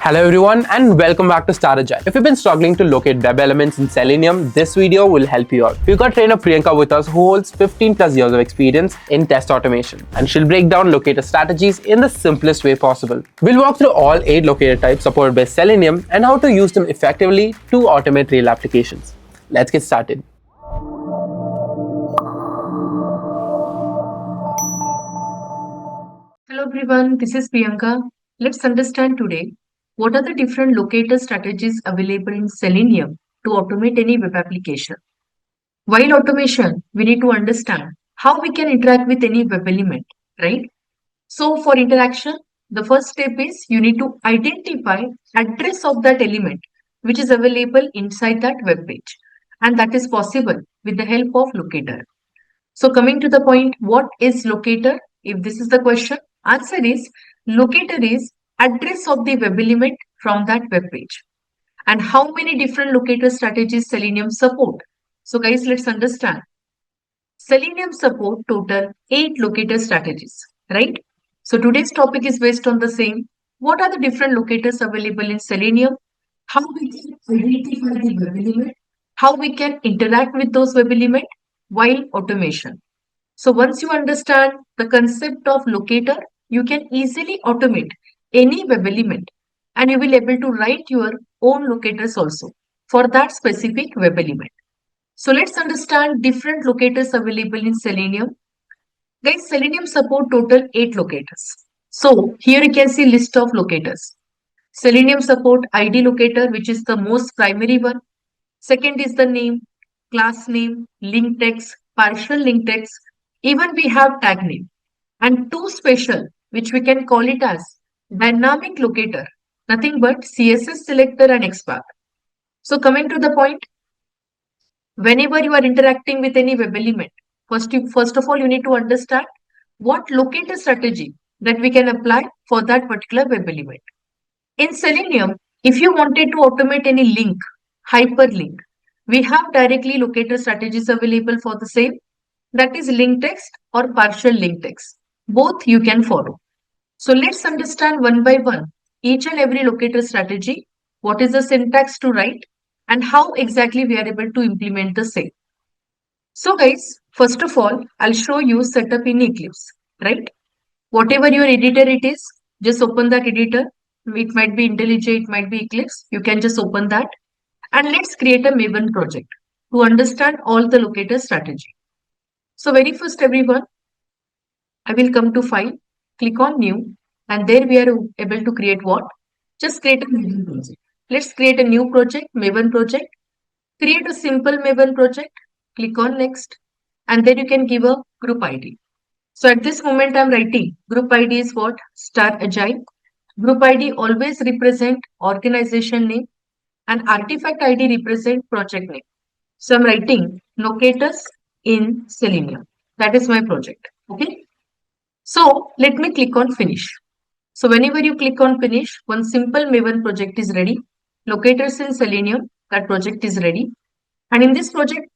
Hello everyone and welcome back to Star Agile. If you've been struggling to locate web elements in Selenium, this video will help you out. We've got trainer Priyanka with us who holds 15 plus years of experience in test automation, and she'll break down locator strategies in the simplest way possible. We'll walk through all 8 locator types supported by Selenium and how to use them effectively to automate real applications. Let's get started. Hello everyone, this is Priyanka. Let's understand today what are the different locator strategies available in Selenium to automate any web application. While automation, we need to understand how we can interact with any web element, right? So for interaction, the first step is you need to identify address of that element which is available inside that web page, and that is possible with the help of locator. So coming to the point, what is locator? If this is the question, answer is locator is address of the web element from that web page. And how many different locator strategies Selenium support? So guys, let's understand. Selenium support total 8 locator strategies, right? So today's topic is based on the same. What are the different locators available in Selenium? How we can identify the web element? How we can interact with those web elements while automation. So once you understand the concept of locator, you can easily automate any web element and you will be able to write your own locators also for that specific web element. So let's understand different locators available in Selenium. Guys, Selenium support total 8 locators. So here you can see list of locators. Selenium support ID locator, which is the most primary one. Second is the name, class name, link text, partial link text. Even we have tag name. And 2 special, which we can call it as dynamic locator. Nothing but CSS Selector and XPath. So coming to the point, whenever you are interacting with any web element, first of all, you need to understand what locator strategy that we can apply for that particular web element. In Selenium, if you wanted to automate any link, hyperlink, we have directly locator strategies available for the same. That is link text or partial link text. Both you can follow. So let's understand one by one each and every locator strategy, what is the syntax to write, and how exactly we are able to implement the same. So guys, first of all, I'll show you setup in Eclipse, right? Whatever your editor it is, just open that editor. It might be IntelliJ, it might be Eclipse. You can just open that. And let's create a Maven project to understand all the locator strategy. So very first everyone, I will come to file, click on new, and there we are able to create what? Just create a Maven project. Let's create a new project, Maven project. Create a simple Maven project, click on next, and then you can give a group ID. So at this moment I'm writing group ID is what? Star Agile. Group ID always represent organization name and artifact ID represent project name. So I'm writing locators in Selenium. That is my project. Okay. So let me click on finish. So whenever you click on finish, one simple Maven project is ready. Locators in Selenium, that project is ready. And in this project,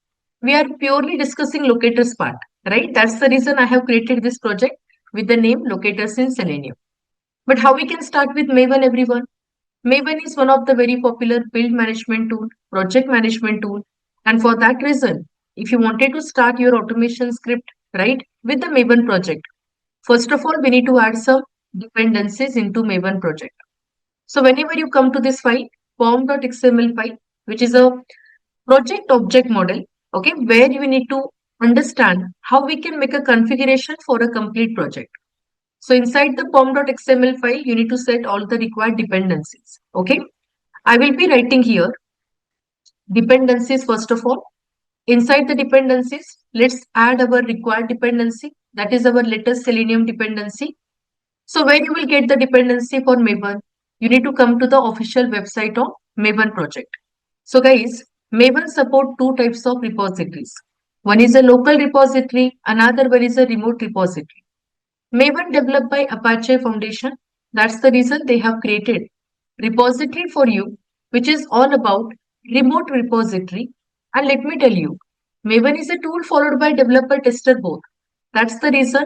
we are purely discussing locators part, right? That's the reason I have created this project with the name locators in Selenium. But how we can start with Maven, everyone? Maven is one of the very popular build management tool, project management tool. And for that reason, if you wanted to start your automation script, right, with the Maven project, first of all, we need to add some dependencies into Maven project. So whenever you come to this file, pom.xml file, which is a project object model, okay, where you need to understand how we can make a configuration for a complete project. So inside the pom.xml file, you need to set all the required dependencies. Okay. I will be writing here dependencies first of all. Inside the dependencies, let's add our required dependency. That is our latest Selenium dependency. So where you will get the dependency for Maven, you need to come to the official website of Maven project. So guys, Maven support 2 types of repositories. One is a local repository, another one is a remote repository. Maven developed by Apache Foundation. That's the reason they have created repository for you, which is all about remote repository. And let me tell you, Maven is a tool followed by developer tester both. That's the reason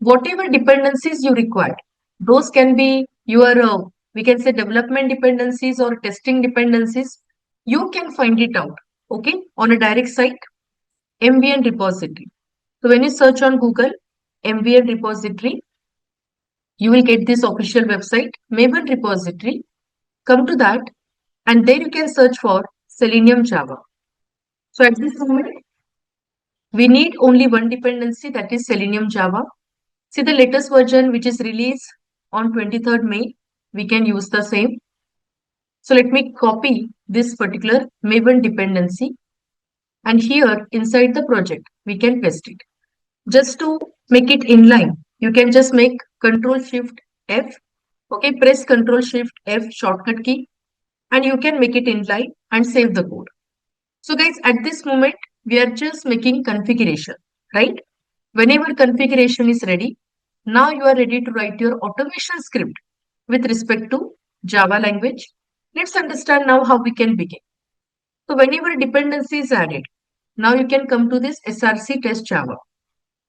whatever dependencies you require, those can be your we can say development dependencies or testing dependencies, you can find it out, okay, on a direct site, MVN repository. So when you search on Google, MVN repository, you will get this official website, Maven repository. Come to that, and there you can search for Selenium Java. So at this moment, we need only one dependency, that is Selenium Java. See the latest version which is released on 23rd May, we can use the same. So let me copy this particular Maven dependency, and here inside the project, we can paste it. Just to make it inline, you can just make Control Shift F. Okay, press Control Shift F shortcut key, and you can make it inline and save the code. So guys, at this moment, we are just making configuration, right? Whenever configuration is ready, now you are ready to write your automation script with respect to Java language. Let's understand now how we can begin. So whenever dependency is added, now you can come to this src test Java,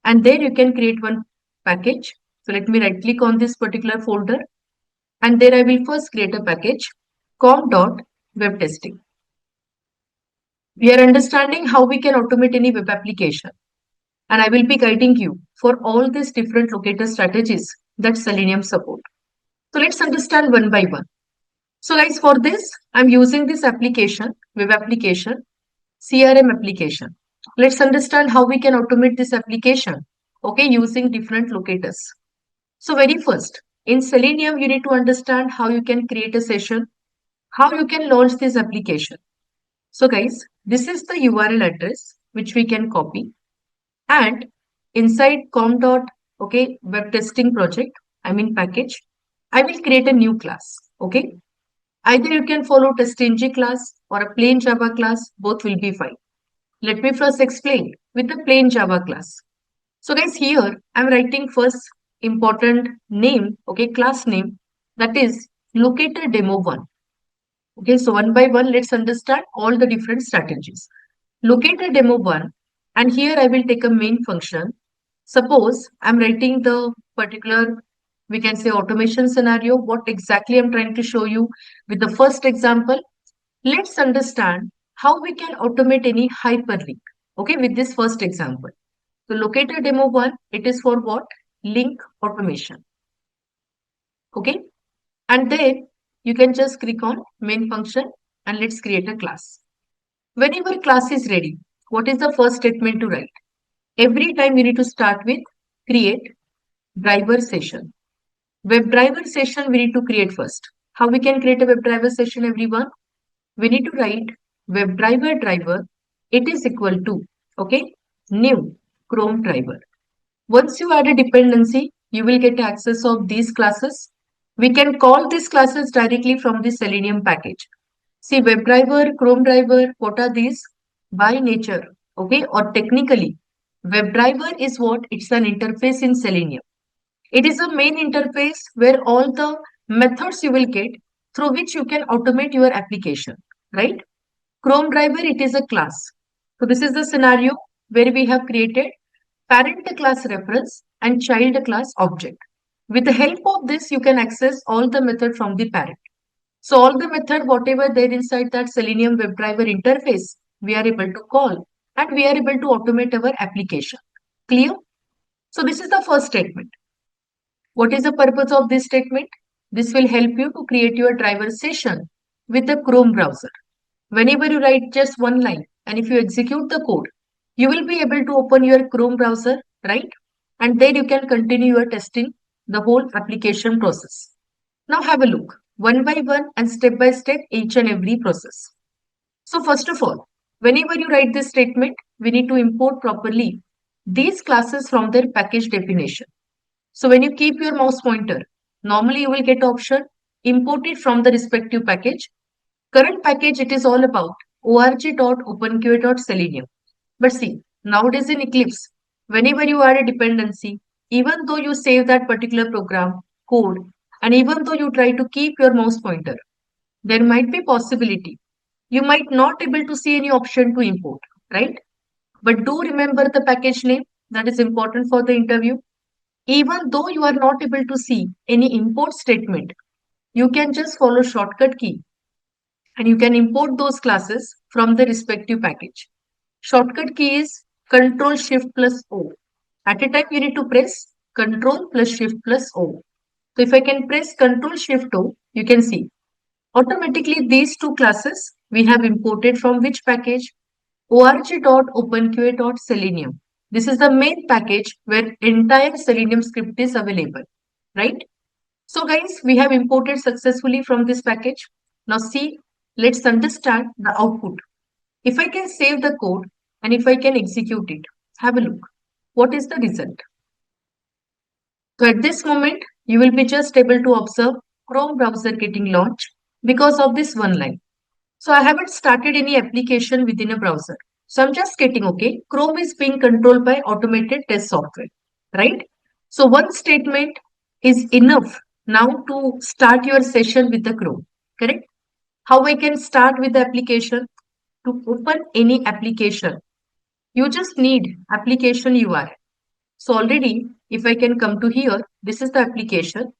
and there you can create one package. So let me right click on this particular folder, and there I will first create a package com.webtesting. We are understanding how we can automate any web application, and I will be guiding you for all these different locator strategies that Selenium support. So let's understand one by one. So guys, for this, I'm using this application, web application, CRM application. Let's understand how we can automate this application, okay, using different locators. So very first, in Selenium, you need to understand how you can create a session, how you can launch this application. So guys, this is the URL address which we can copy, and inside web testing project, I mean package, I will create a new class, okay. Either you can follow testng class or a plain Java class, both will be fine. Let me first explain with the plain Java class. So guys, here I'm writing first important name, okay, class name, that is locator demo1. Okay, so one by one, let's understand all the different strategies. Locator demo1, and here I will take a main function. Suppose I'm writing the particular, we can say automation scenario, what exactly I'm trying to show you with the first example. Let's understand how we can automate any hyperlink, okay, with this first example. So locator demo1, it is for what? Link automation. Okay, and then you can just click on main function, and let's create a class. Whenever class is ready, what is the first statement to write? Every time you need to start with create driver session. WebDriver session we need to create first. How we can create a WebDriver session, everyone? We need to write WebDriver driver. It is equal to, okay, new Chrome driver. Once you add a dependency, you will get access of these classes. We can call these classes directly from the Selenium package. See, WebDriver, Chrome driver, what are these? By nature, okay, or technically, WebDriver is what? It's an interface in Selenium. It is a main interface where all the methods you will get through which you can automate your application, right? Chrome driver, it is a class. So this is the scenario where we have created parent class reference and child class object. With the help of this, you can access all the method from the parent. So all the method, whatever there inside that Selenium WebDriver interface, we are able to call, and we are able to automate our application. Clear? So this is the first statement. What is the purpose of this statement? This will help you to create your driver session with the Chrome browser. Whenever you write just one line, and if you execute the code, you will be able to open your Chrome browser, right? And then you can continue your testing the whole application process. Now have a look one by one and step by step each and every process. So first of all, whenever you write this statement, we need to import properly these classes from their package definition. So when you keep your mouse pointer, normally you will get option import it from the respective package. Current package, it is all about org.openqa.selenium. But see, nowadays in Eclipse, whenever you add a dependency, even though you save that particular program, code, and even though you try to keep your mouse pointer, there might be possibility. You might not able to see any option to import, right? But do remember the package name, that is important for the interview. Even though you are not able to see any import statement, you can just follow shortcut key and you can import those classes from the respective package. Shortcut key is Control Shift plus O. At a time you need to press Control plus Shift plus O. So if I can press Control Shift O, you can see automatically these two classes we have imported from which package? org.openqa.selenium. This is the main package where entire Selenium script is available, right? So guys, we have imported successfully from this package. Now see, let's understand the output. If I can save the code and if I can execute it, have a look. What is the result? So at this moment, you will be just able to observe Chrome browser getting launched because of this one line. So I haven't started any application within a browser. So I'm just getting okay. Chrome is being controlled by automated test software, right? So one statement is enough now to start your session with the Chrome, correct? How I can start with the application? To open any application, you just need application URL. So already, if I can come to here, this is the application.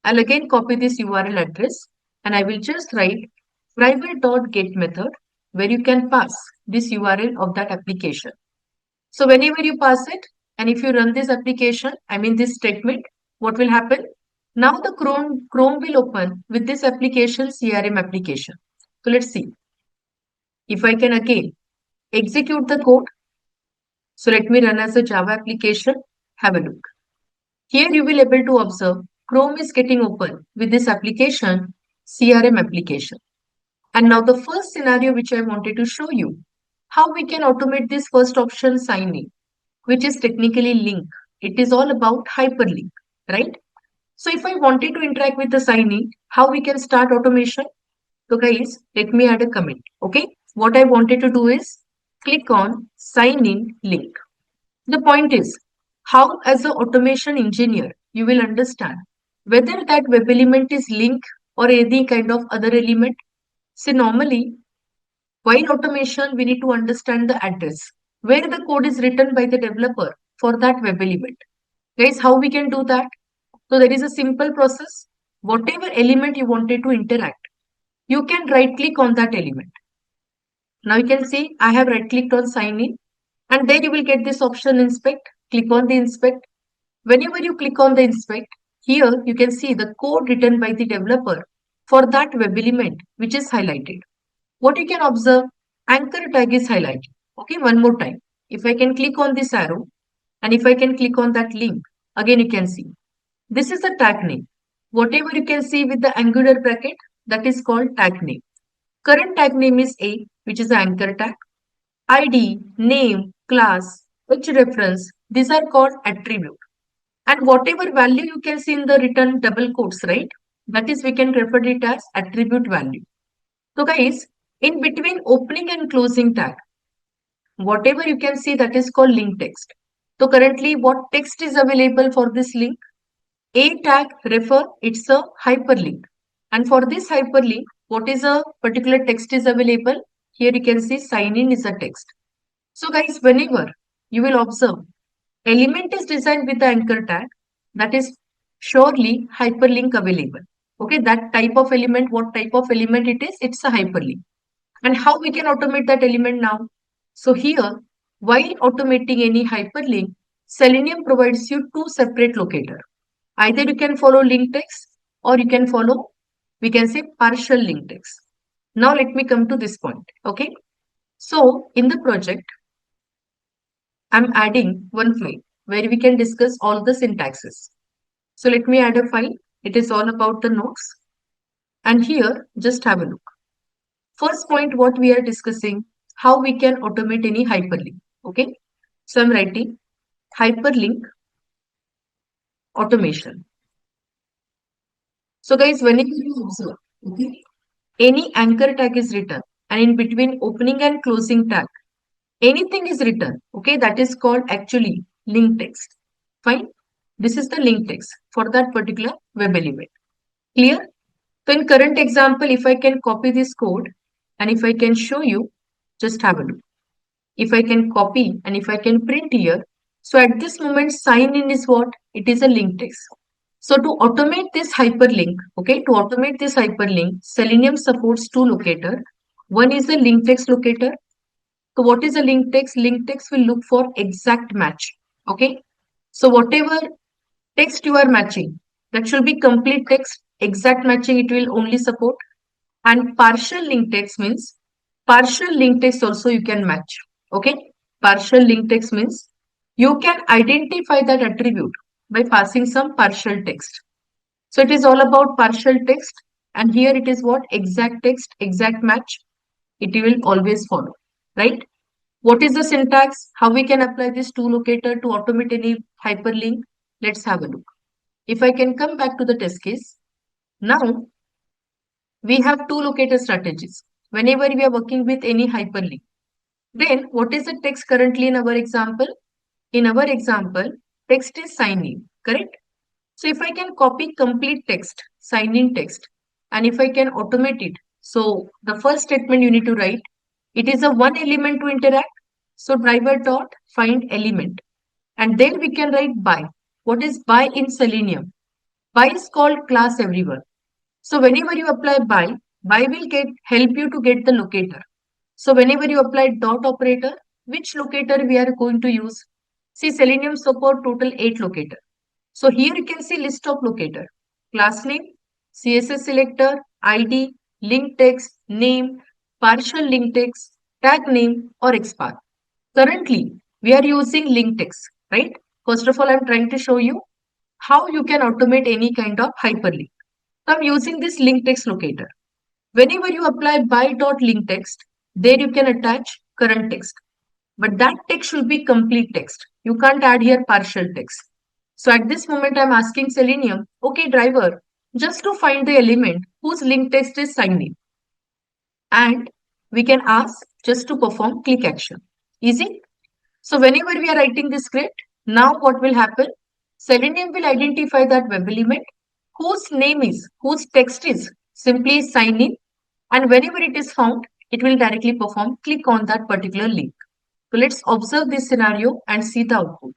I'll again copy this URL address and I will just write private.get method where you can pass this URL of that application. So whenever you pass it and if you run this application, I mean this statement, what will happen? Now the Chrome will open with this application CRM application. So let's see. If I can again execute the code. So let me run as a Java application. Have a look. Here you will able to observe Chrome is getting open with this application, CRM application. And now the first scenario which I wanted to show you, how we can automate this first option sign in, which is technically link. It is all about hyperlink, right? So if I wanted to interact with the sign in, how we can start automation? So guys, let me add a comment, okay? What I wanted to do is click on sign in link. The point is, how as an automation engineer, you will understand whether that web element is link or any kind of other element. See, normally, while automation, we need to understand the address, where the code is written by the developer for that web element. Guys, how we can do that? So there is a simple process. Whatever element you wanted to interact, you can right click on that element. Now you can see I have right clicked on sign in and there you will get this option inspect. Click on the inspect. Whenever you click on the inspect, here you can see the code written by the developer for that web element which is highlighted. What you can observe, anchor tag is highlighted. Okay, one more time. If I can click on this arrow and if I can click on that link, again you can see. This is the tag name. Whatever you can see with the angular bracket, that is called tag name. Current tag name is A, which is the anchor tag. ID, name, class, which reference, these are called attribute. And whatever value you can see in the written double quotes, right? That is, we can refer it as attribute value. So guys, in between opening and closing tag, whatever you can see that is called link text. So currently what text is available for this link? A tag refer, it's a hyperlink. And for this hyperlink, what is a particular text is available? Here you can see sign in is a text. So guys, whenever you will observe element is designed with the anchor tag, that is surely hyperlink available. Okay, that type of element, what type of element it is? It's a hyperlink. And how we can automate that element now? So here, while automating any hyperlink, Selenium provides you two separate locator. Either you can follow link text or you can follow, we can say partial link text. Now let me come to this point. Okay. So in the project, I'm adding one file where we can discuss all the syntaxes. So let me add a file. It is all about the nodes. And here, just have a look. First point, what we are discussing, how we can automate any hyperlink. Okay. So I'm writing hyperlink automation. So guys, whenever you observe, okay, any anchor tag is written and in between opening and closing tag, anything is written, okay, that is called actually link text. Fine. This is the link text for that particular web element. Clear? So in current example, if I can copy this code and if I can show you, just have a look. If I can copy and if I can print here, so at this moment, sign in is what? It is a link text. So to automate this hyperlink, Selenium supports two locator. One is the link text locator. So what is a link text? Link text will look for exact match. Okay. So whatever text you are matching, that should be complete text. Exact matching it will only support. And partial link text means partial link text also you can match. Okay. Partial link text means you can identify that attribute by passing some partial text. So it is all about partial text, and here it is what? Exact text, exact match. It will always follow, right? What is the syntax? How we can apply this to locator to automate any hyperlink? Let's have a look. If I can come back to the test case, now we have two locator strategies. Whenever we are working with any hyperlink, then what is the text currently in our example? In our example, text is sign in, correct? So if I can copy complete text, sign in text, and if I can automate it, so the first statement you need to write, it is a one element to interact. So driver dot find element, and then we can write by. What is by in Selenium? By is called class everywhere. So whenever you apply by will get help you to get the locator. So whenever you apply dot operator, which locator we are going to use? See, Selenium support total 8 locator. So here you can see list of locator, class name, CSS selector, ID, link text, name, partial link text, tag name or XPath. Currently, we are using link text, right? First of all, I'm trying to show you how you can automate any kind of hyperlink. So I'm using this link text locator. Whenever you apply by dot link text, there you can attach current text. But that text should be complete text. You can't add here partial text. So at this moment, I'm asking Selenium, okay, driver, just to find the element whose link text is signed in. And we can ask just to perform click action. Easy? So whenever we are writing this script, now what will happen? Selenium will identify that web element whose name is, whose text is, simply sign in. And whenever it is found, it will directly perform click on that particular link. So let's observe this scenario and see the output.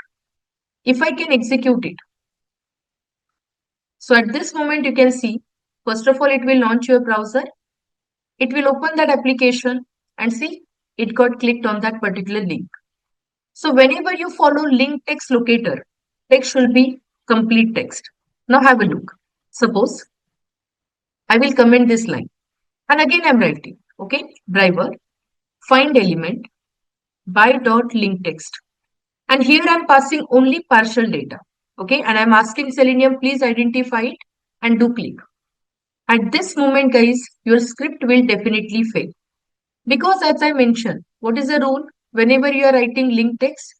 If I can execute it. So at this moment, you can see, first of all, it will launch your browser. It will open that application and see, it got clicked on that particular link. So whenever you follow link text locator, text should be complete text. Now have a look. Suppose I will comment this line and again I'm writing, okay, driver, find element by dot link text. And here I'm passing only partial data. Okay. And I'm asking Selenium, please identify it and do click. At this moment, guys, your script will definitely fail. Because as I mentioned, what is the rule? Whenever you are writing link text,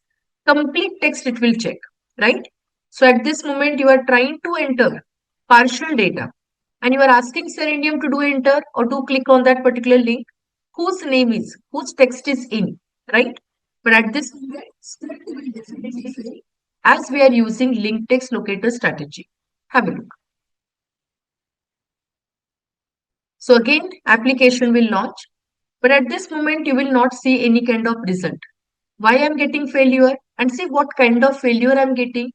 complete text it will check, right? So at this moment, you are trying to enter partial data and you are asking Selenium to do enter or to click on that particular link whose name is, whose text is in, right? But at this moment, script will definitely fail as we are using link text locator strategy. Have a look. So again, application will launch, but at this moment, you will not see any kind of result. Why I'm getting failure? And see what kind of failure I'm getting.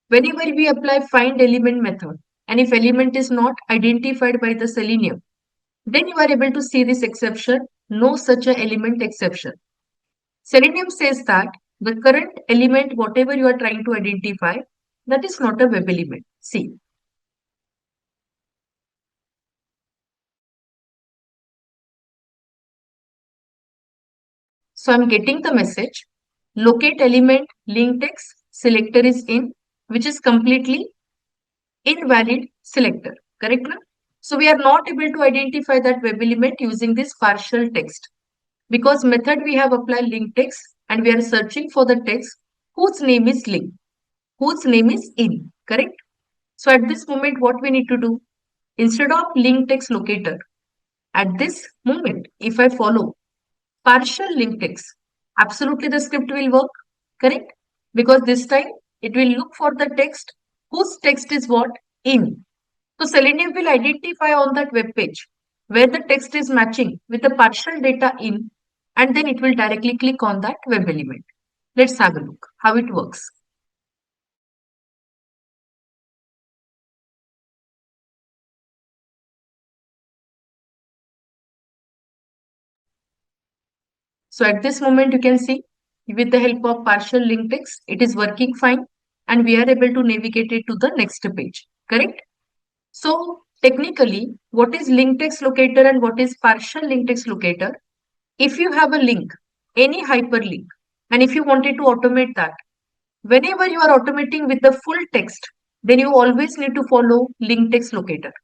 Whenever we apply find element method, and if element is not identified by the Selenium, then you are able to see this exception, no such a element exception. Selenium says that the current element, whatever you are trying to identify, that is not a web element. See. So I'm getting the message, locate element link text selector is in, which is completely invalid selector, correct? Na? So we are not able to identify that web element using this partial text because method we have applied link text and we are searching for the text whose name is link, whose name is in, correct? So at this moment, what we need to do? Instead of link text locator, at this moment, if I follow partial link text, absolutely the script will work, correct? Because this time it will look for the text whose text is what? In. So Selenium will identify on that web page where the text is matching with the partial data in, and then it will directly click on that web element. Let's have a look how it works. So at this moment, you can see with the help of partial link text, it is working fine and we are able to navigate it to the next page, correct? So technically, what is link text locator and what is partial link text locator? If you have a link, any hyperlink, and if you wanted to automate that, whenever you are automating with the full text, then you always need to follow link text locator.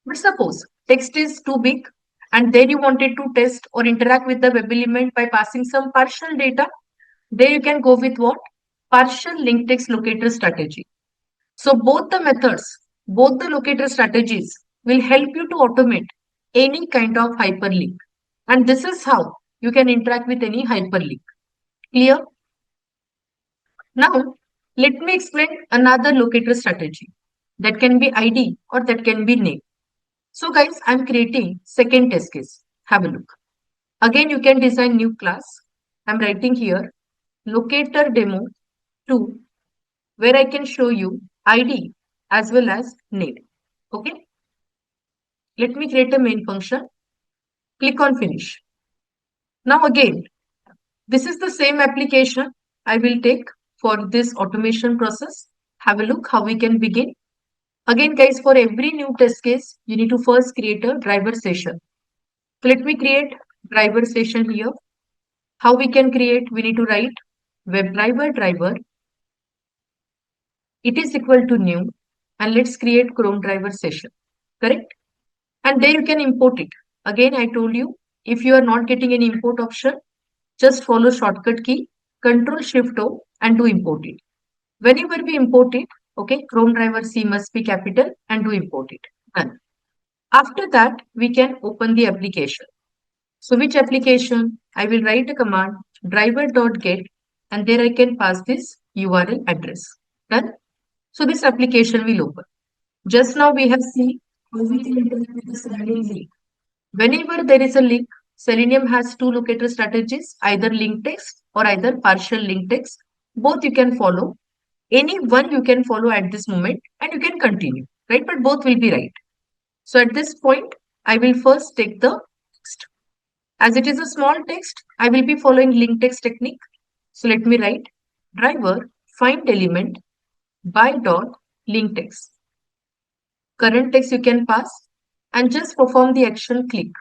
But suppose text is too big and then you wanted to test or interact with the web element by passing some partial data, there you can go with what? Partial link text locator strategy. So both the methods, both the locator strategies will help you to automate any kind of hyperlink. And this is how you can interact with any hyperlink. Clear? Now, let me explain another locator strategy that can be ID or that can be name. So guys, I'm creating second test case. Have a look. Again, you can design new class. I'm writing here locator demo 2 where I can show you ID as well as name. Okay. Let me create a main function. Click on finish. Now again, this is the same application I will take for this automation process. Have a look how we can begin. Again guys, for every new test case, you need to first create a driver session. So let me create driver session here. How we can create? We need to write WebDriver driver. It is equal to new and let's create Chrome driver session. Correct? And there you can import it. Again, I told you, if you are not getting any import option, just follow shortcut key, Control Shift O and do import it. Whenever we import it, okay, Chrome driver C must be capital and do import it. Done. After that, we can open the application. So which application? I will write a command driver.get and there I can pass this URL address. Done. So this application will open. Just now we have seen how we can interact with the Selenium link. Whenever there is a link, Selenium has two locator strategies, either link text or either partial link text. Both you can follow. Any one you can follow at this moment and you can continue, right? But both will be right. So at this point, I will first take the text. As it is a small text, I will be following link text technique. So let me write driver find element by dot link text. Current text you can pass and just perform the action click.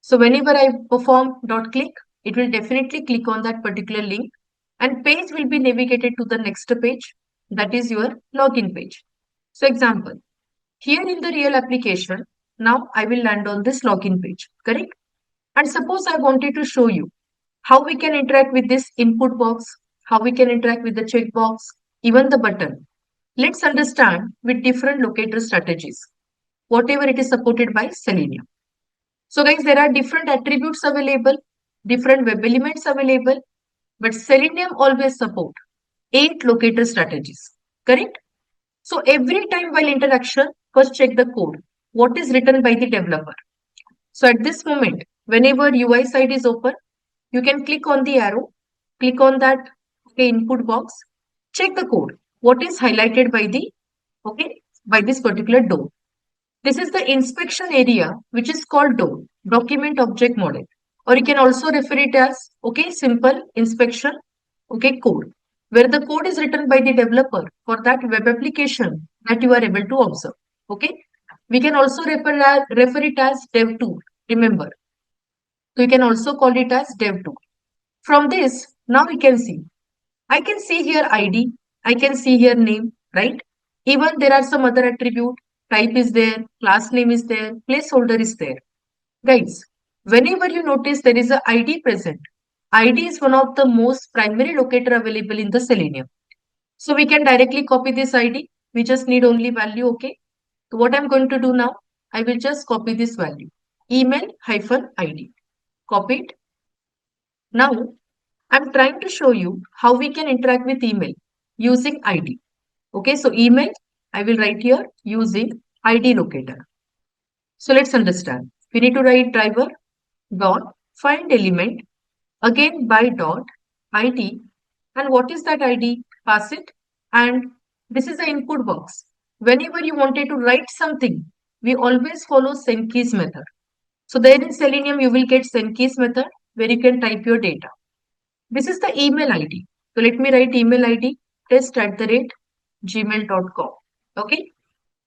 So whenever I perform dot click, it will definitely click on that particular link and page will be navigated to the next page. That is your login page. So example, here in the real application, now I will land on this login page, correct? And suppose I wanted to show you how we can interact with this input box, how we can interact with the checkbox, even the button. Let's understand with different locator strategies, whatever it is supported by Selenium. So guys, there are different attributes available, different web elements available, but Selenium always support 8 locator strategies, correct? So every time while interaction, first check the code. What is written by the developer? So at this moment, whenever UI side is open, you can click on the arrow, click on that input box, check the code. What is highlighted by the by this particular DOM? This is the inspection area which is called DOM, Document Object Model, or you can also refer it as simple inspection code, where the code is written by the developer for that web application that you are able to observe. We can also refer it as dev tool. Remember, so you can also call it as dev tool. From this, now we can see. I can see here ID. I can see here name, right? Even there are some other attribute. Type is there, class name is there, placeholder is there. Guys, whenever you notice there is a ID present, ID is one of the most primary locator available in the Selenium. So we can directly copy this ID. We just need only value, okay? So what I'm going to do now, I will just copy this value. Email-ID. Copy it. Now, I'm trying to show you how we can interact with email using ID. Okay, so email, I will write here using ID locator. So let's understand. We need to write driver dot find element again by dot ID. And what is that ID? Pass it. And this is the input box. Whenever you wanted to write something, we always follow send keys method. So there in Selenium, you will get send keys method. where you can type your data. This is the email ID. So let me write email ID test@gmail.com. Okay.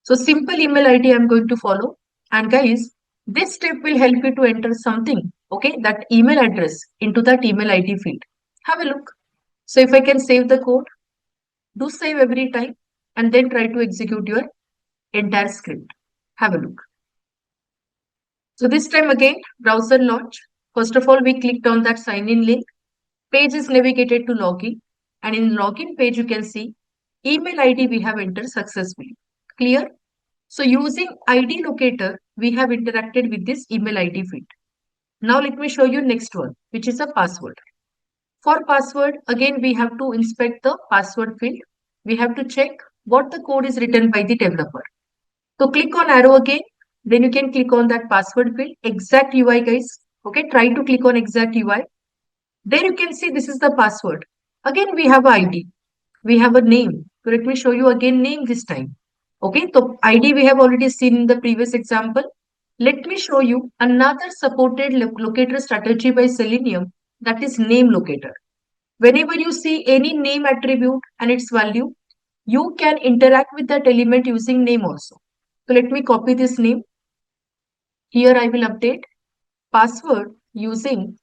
So simple email ID I'm going to follow. And guys, this step will help you to enter something, okay, that email address into that email ID field. Have a look. So if I can save the code, do save every time and then try to execute your entire script. Have a look. So this time again, browser launch. First of all, we clicked on that sign in link. Page is navigated to login. And in login page, you can see email ID we have entered successfully. Clear? So using ID locator, we have interacted with this email ID field. Now let me show you next one, which is a password. For password, again, we have to inspect the password field. We have to check what the code is written by the developer. So click on arrow again. Then you can click on that password field. Exact UI, guys. Okay, try to click on exact UI. There you can see this is the password. Again, we have ID. We have a name. So let me show you again name this time. Okay, so ID we have already seen in the previous example. Let me show you another supported locator strategy by Selenium, that is name locator. Whenever you see any name attribute and its value, you can interact with that element using name also. So let me copy this name. Here I will update password using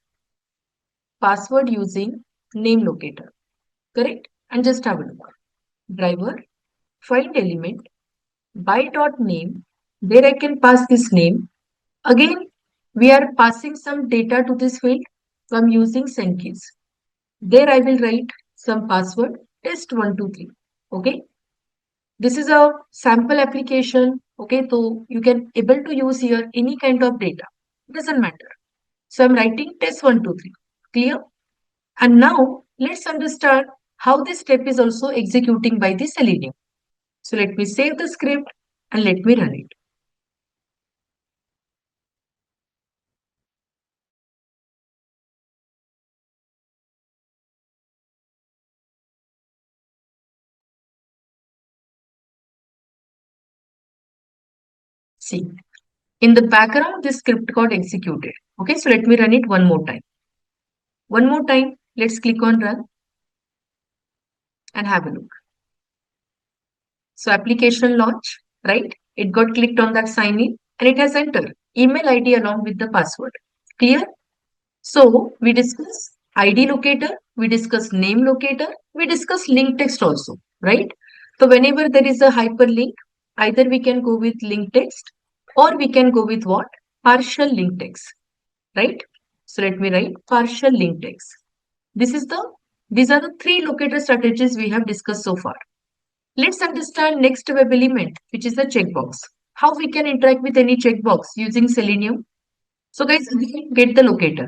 name locator. Correct? And just have a look. Driver, find element, by dot name. There I can pass this name. Again, we are passing some data to this field. So I'm using send keys. There I will write some password test123. Okay. This is a sample application. Okay. So you can able to use here any kind of data. It doesn't matter. So I'm writing test123. Clear? And now let's understand how this step is also executing by the Selenium. So let me save the script and let me run it. See, in the background, this script got executed. Okay, so let me run it one more time. One more time, let's click on run and have a look. So application launch, right? It got clicked on that sign in and it has entered email ID along with the password. Clear? So we discuss ID locator, we discuss name locator, we discuss link text also, right? So whenever there is a hyperlink, either we can go with link text or we can go with what? Partial link text, right? So let me write partial link text. These are the three locator strategies we have discussed so far. Let's understand next web element, which is the checkbox. How we can interact with any checkbox using Selenium. So guys, again, get the locator.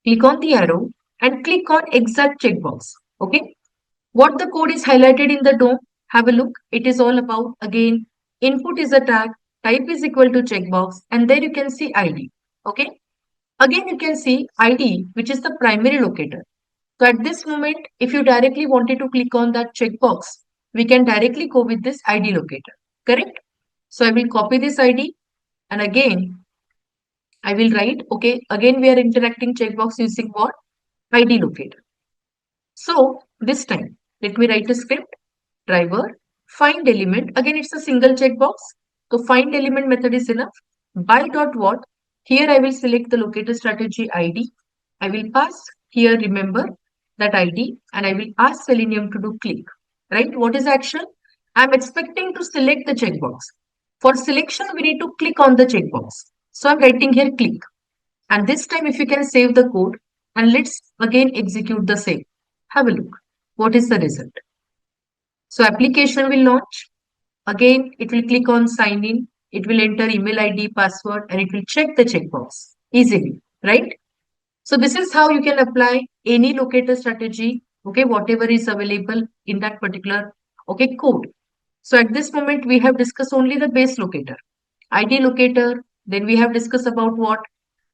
Click on the arrow and click on exact checkbox. Okay. What the code is highlighted in the DOM, have a look. It is all about, again, input is a tag, type is equal to checkbox, and there you can see ID. Okay. Again, you can see ID, which is the primary locator. So at this moment, if you directly wanted to click on that checkbox, we can directly go with this ID locator. Correct? So I will copy this ID and again, I will write, okay, again we are interacting checkbox using what? ID locator. So this time, let me write a script, driver, find element. Again, it's a single checkbox. So find element method is enough. By dot what? Here I will select the locator strategy ID. I will pass here, remember that ID, and I will ask Selenium to do click. Right? What is action? I'm expecting to select the checkbox. For selection, we need to click on the checkbox. So I'm writing here click. And this time, if you can save the code, and let's again execute the same. Have a look. What is the result? So application will launch. Again, it will click on sign in. It will enter email ID, password, and it will check the checkbox easily, right? So this is how you can apply any locator strategy, okay, whatever is available in that particular, okay, code. So at this moment, we have discussed only the base locator, ID locator. Then we have discussed about what?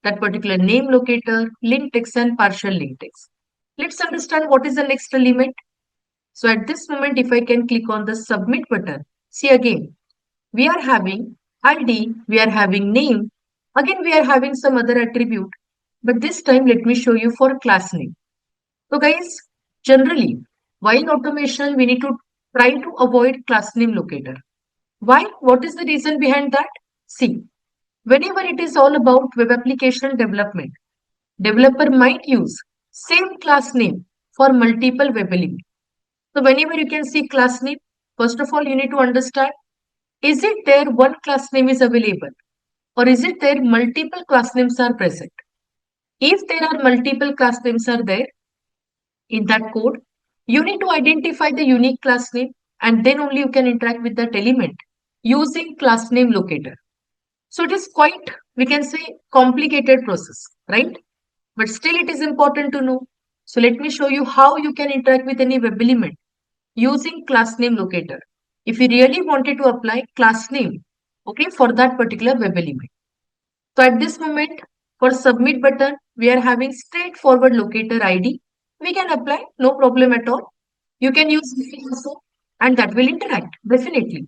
That particular name locator, link text and partial link text. Let's understand what is the next element. So at this moment, if I can click on the submit button, see again, we are having ID, we are having name, again we are having some other attribute. But this time, let me show you for class name. So guys, generally, while automation, we need to try to avoid class name locator. Why? What is the reason behind that? See, whenever it is all about web application development, developer might use same class name for multiple web elements. So whenever you can see class name, first of all, you need to understand, is it there one class name is available or is it there multiple class names are present? If there are multiple class names are there in that code, you need to identify the unique class name and then only you can interact with that element using class name locator. So it is quite, we can say, complicated process, right? But still it is important to know. So let me show you how you can interact with any web element using class name locator. If you really wanted to apply class name, okay, for that particular web element. So at this moment, for submit button, we are having straightforward locator ID. We can apply, no problem at all. You can use this also and that will interact, definitely.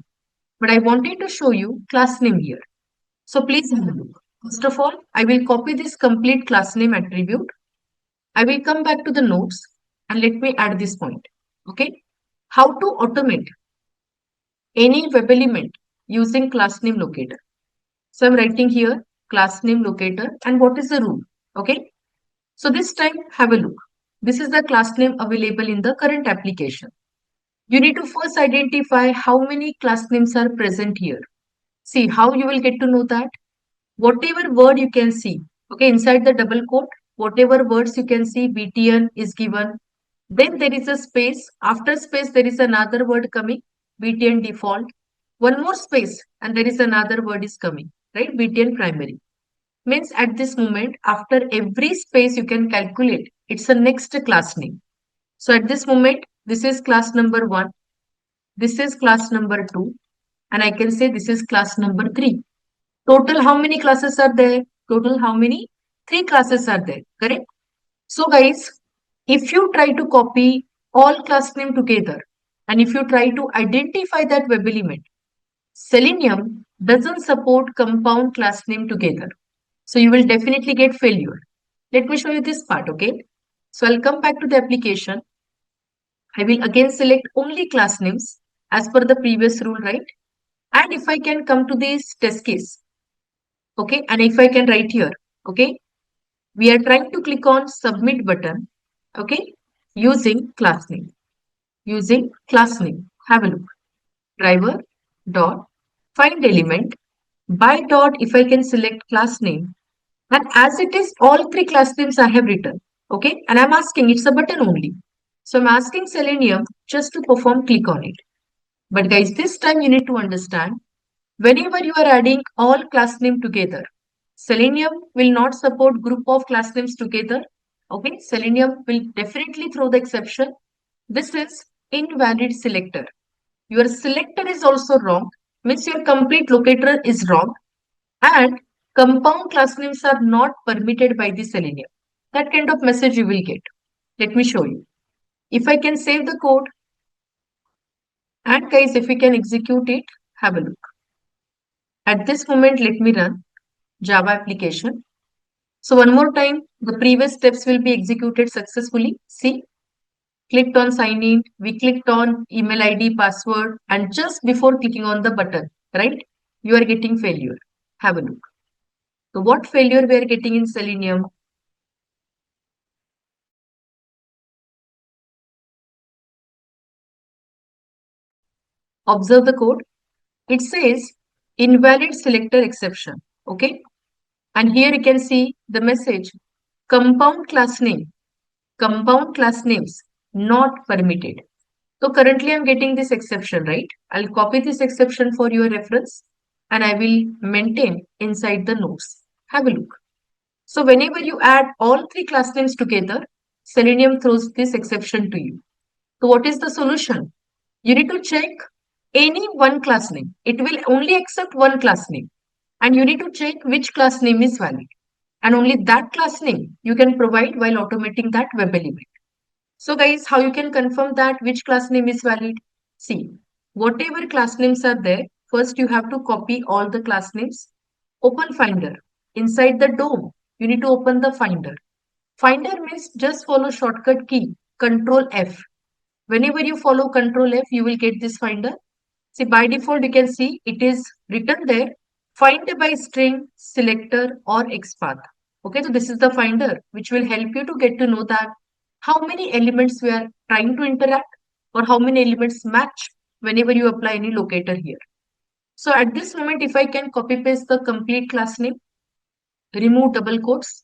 But I wanted to show you class name here. So please have a look. First of all, I will copy this complete class name attribute. I will come back to the notes and let me add this point. Okay. How to automate any web element using class name locator. So I'm writing here class name locator and what is the rule? Okay. So this time have a look. This is the class name available in the current application. You need to first identify how many class names are present here. See how you will get to know that. Whatever word you can see, okay, inside the double quote, whatever words you can see, BTN is given. Then there is a space. After space, there is another word coming, BTN default. One more space, and there is another word is coming, right? BTN primary. Means at this moment, after every space, you can calculate. It's a next class name. So at this moment, this is class number 1. This is class number 2. And I can say this is class number 3. Total how many classes are there? Total how many? 3 classes are there, correct? So guys, if you try to copy all class name together and if you try to identify that web element, Selenium doesn't support compound class name together. So you will definitely get failure. Let me show you this part, okay? So I'll come back to the application. I will again select only class names as per the previous rule, right? And if I can come to this test case, okay, and if I can write here, okay, we are trying to click on submit button, okay, using class name, have a look, driver dot find element by dot, if I can select class name, and as it is all 3 class names I have written, okay, and I'm asking, it's a button only. So I'm asking Selenium just to perform click on it. But guys, this time you need to understand, whenever you are adding all class name together, Selenium will not support group of class names together. Okay, Selenium will definitely throw the exception. This is invalid selector. Your selector is also wrong, means your complete locator is wrong, and compound class names are not permitted by the Selenium. That kind of message you will get. Let me show you. If I can save the code, and guys, if we can execute it, have a look. At this moment, let me run Java application. So one more time, the previous steps will be executed successfully. See, clicked on sign in, we clicked on email ID, password, and just before clicking on the button, right, you are getting failure. Have a look. So what failure we are getting in Selenium? Observe the code. It says invalid selector exception. Okay. And here you can see the message compound class name. Compound class names not permitted. So currently I'm getting this exception, right? I'll copy this exception for your reference and I will maintain inside the notes. Have a look. So whenever you add all 3 class names together, Selenium throws this exception to you. So what is the solution? You need to check any one class name. It will only accept one class name. And you need to check which class name is valid. And only that class name you can provide while automating that web element. So guys, how you can confirm that which class name is valid? See, whatever class names are there, first you have to copy all the class names. Open Finder. Inside the DOM, you need to open the Finder. Finder means just follow shortcut key, Control F. Whenever you follow Control F, you will get this Finder. See, by default, you can see it is written there, find by string, selector or XPath. Okay, so this is the Finder, which will help you to get to know that how many elements we are trying to interact or how many elements match whenever you apply any locator here. So at this moment, if I can copy paste the complete class name, remove double quotes,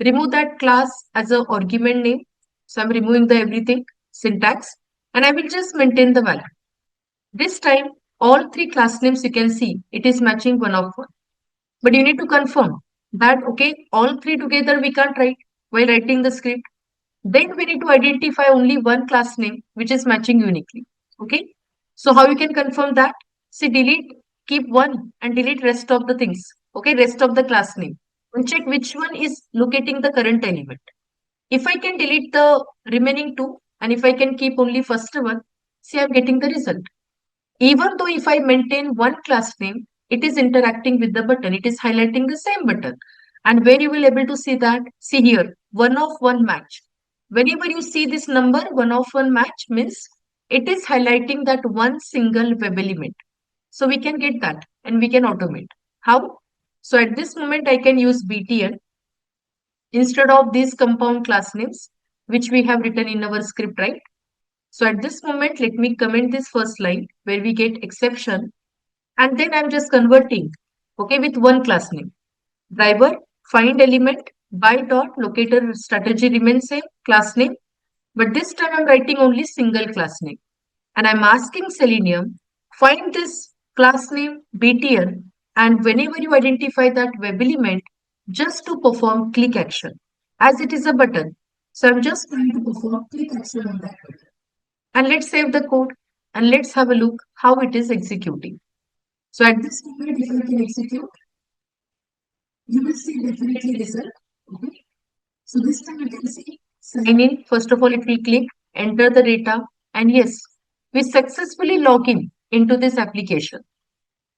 remove that class as a argument name. So I'm removing the everything syntax and I will just maintain the value. This time, all three class names you can see it is matching one of one. But you need to confirm that okay, all three together we can't write while writing the script. Then we need to identify only one class name which is matching uniquely. Okay. So how you can confirm that? See, delete, keep one and delete rest of the things. Okay, rest of the class name. And check which one is locating the current element. If I can delete the remaining two and if I can keep only first one, see I'm getting the result. Even though if I maintain one class name, it is interacting with the button. It is highlighting the same button. And where you will able to see that, see here, one of one match. Whenever you see this number, one of one match means it is highlighting that one single web element. So we can get that and we can automate. How? So at this moment, I can use BTN instead of these compound class names, which we have written in our script, right? So at this moment, let me comment this first line where we get exception and then I'm just converting, okay, with one class name. Driver, find element, by dot, locator strategy remains same, class name. But this time I'm writing only single class name. And I'm asking Selenium, find this class name BTN and whenever you identify that web element, just to perform click action as it is a button. So I'm just going to perform click action on that button. And let's save the code and let's have a look how it is executing. So at this moment, if I can execute, you will see definitely result. Okay. So this time you can see sign in. First of all, it will click, enter the data, and yes, we successfully log in into this application.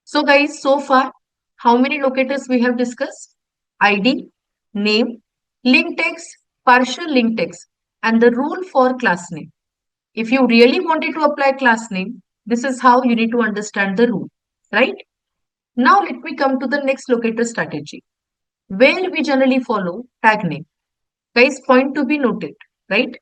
So guys, so far, how many locators we have discussed? ID, name, link text, partial link text, and the rule for class name. If you really wanted to apply class name, this is how you need to understand the rule, right? Now let me come to the next locator strategy, where we generally follow tag name. Guys, point to be noted, right?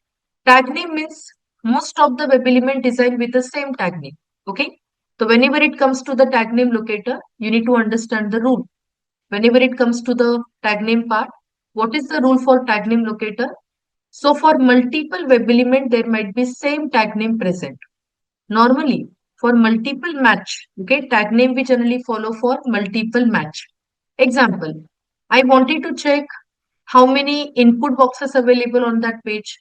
Tag name means most of the web element designed with the same tag name, okay? So whenever it comes to the tag name locator, you need to understand the rule. Whenever it comes to the tag name part, what is the rule for tag name locator? So for multiple web element, there might be same tag name present. Normally, for multiple match, okay, tag name we generally follow for multiple match. Example, I wanted to check how many input boxes available on that page,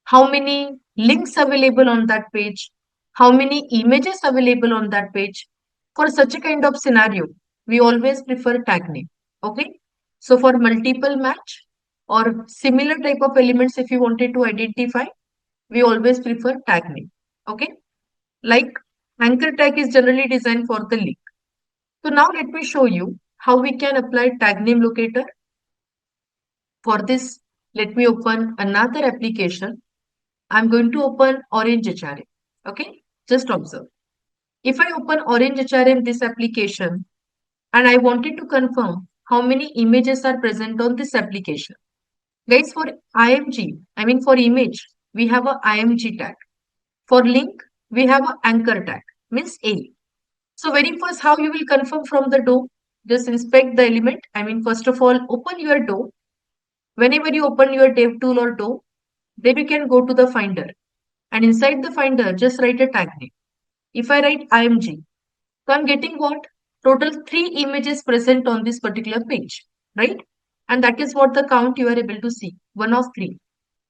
how many links available on that page, how many images available on that page. For such a kind of scenario, we always prefer tag name. Okay. So for multiple match or similar type of elements, if you wanted to identify, we always prefer tag name. Okay. Like anchor tag is generally designed for the link. So now let me show you how we can apply tag name locator. For this, let me open another application. I'm going to open Orange HRM. Okay, just observe. If I open Orange HRM, this application, and I wanted to confirm how many images are present on this application. Guys, for IMG, I mean for image, we have a IMG tag. For link, we have an anchor tag, means A. So very first, how you will confirm from the DOM? Just inspect the element. I mean, first of all, open your DOM. Whenever you open your dev tool or DOM, then you can go to the Finder. And inside the Finder, just write a tag name. If I write IMG, so I'm getting what? Total 3 images present on this particular page, right? And that is what the count you are able to see, 1 of 3.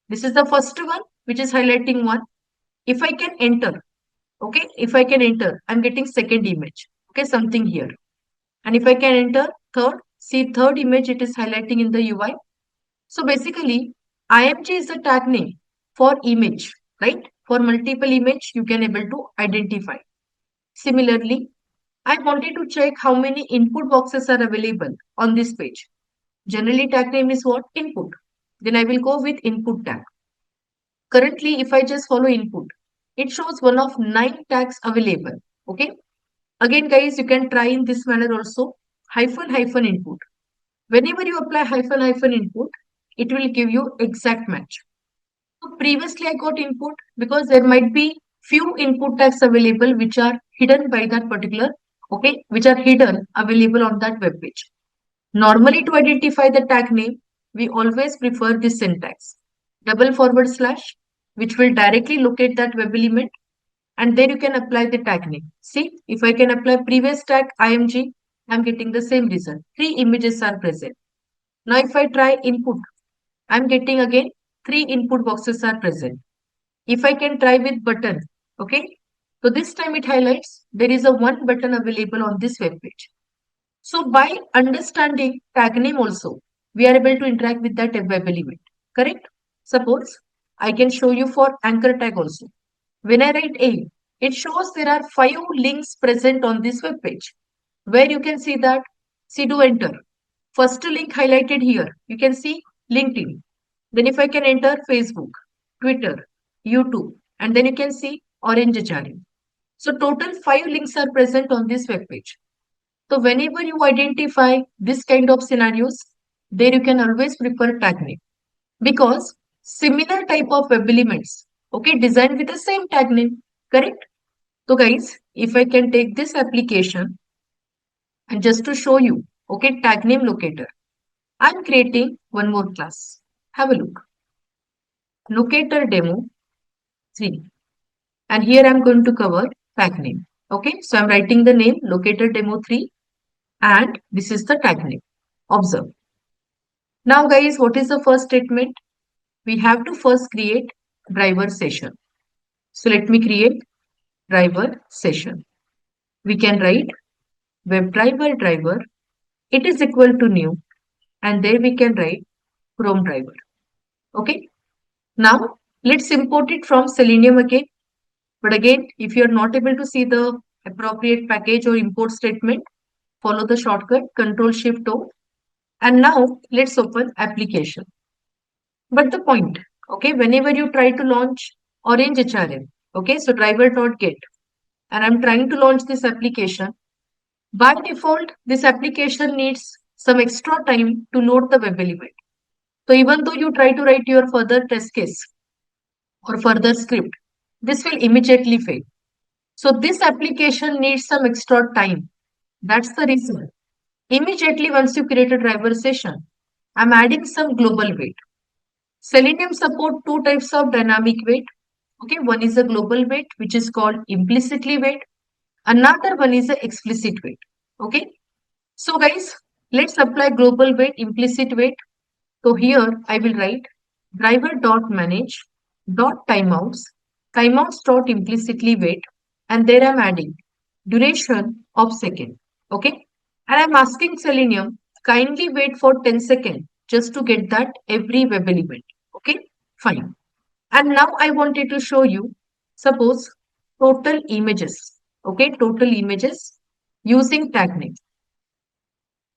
This is the first one, which is highlighting 1. If I can enter, okay, if I can enter, I'm getting second image, okay, something here. And if I can enter third, see third image, it is highlighting in the UI. So basically, IMG is the tag name for image, right? For multiple image, you can able to identify. Similarly, I wanted to check how many input boxes are available on this page. Generally tag name is what? Input. Then I will go with input tag. Currently, if I just follow input, it shows one of 9 tags available. Okay. Again, guys, you can try in this manner also. Hyphen hyphen input. Whenever you apply hyphen hyphen input, it will give you exact match. So previously I got input because there might be few input tags available which are hidden by that particular, okay, which are hidden available on that web page. Normally to identify the tag name, we always prefer this syntax. Double forward slash, which will directly locate that web element, and then you can apply the tag name. See, if I can apply previous tag img, I'm getting the same result. 3 images are present. Now if I try input, I'm getting again 3 input boxes are present. If I can try with button, okay, so this time it highlights there is a one button available on this web page. So by understanding tag name also, we are able to interact with that web element, correct? Suppose I can show you for anchor tag also. When I write A, it shows there are 5 links present on this web page where you can see that, see, do enter. First link highlighted here, you can see LinkedIn. Then if I can enter Facebook, Twitter, YouTube, and then you can see Orange HRM. So total 5 links are present on this web page. So whenever you identify this kind of scenarios, there you can always prefer tag name because similar type of web elements, okay, designed with the same tag name, correct? So guys, if I can take this application and just to show you, okay, tag name locator, I'm creating one more class. Have a look. Locator demo 3. And here I'm going to cover tag name. Okay, so I'm writing the name locator demo 3 and this is the tag name. Observe. Now guys, what is the first statement? We have to first create driver session. So let me create driver session. We can write WebDriver driver. It is equal to new and there we can write Chrome driver. Okay. Now let's import it from Selenium again. But again, if you are not able to see the appropriate package or import statement, follow the shortcut Control Shift O. And now let's open application. But the point, okay, whenever you try to launch Orange HRM, okay, so driver.get, and I'm trying to launch this application, by default, this application needs some extra time to load the web element. So even though you try to write your further test case or further script, this will immediately fail. So this application needs some extra time. That's the reason. Immediately once you create a driver session, I'm adding some global weight. Selenium support 2 types of dynamic weight. Okay, one is a global weight, which is called implicitly weight. Another one is a explicit weight. Okay, so guys, let's apply global weight, implicit weight. So here I will write driver.manage dot timeouts, timeouts dot implicitly weight, and there I'm adding duration of second. Okay, and I'm asking Selenium kindly wait for 10 seconds just to get that every web element. Okay, fine. And now I wanted to show you, suppose total images. Okay, total images using tag name.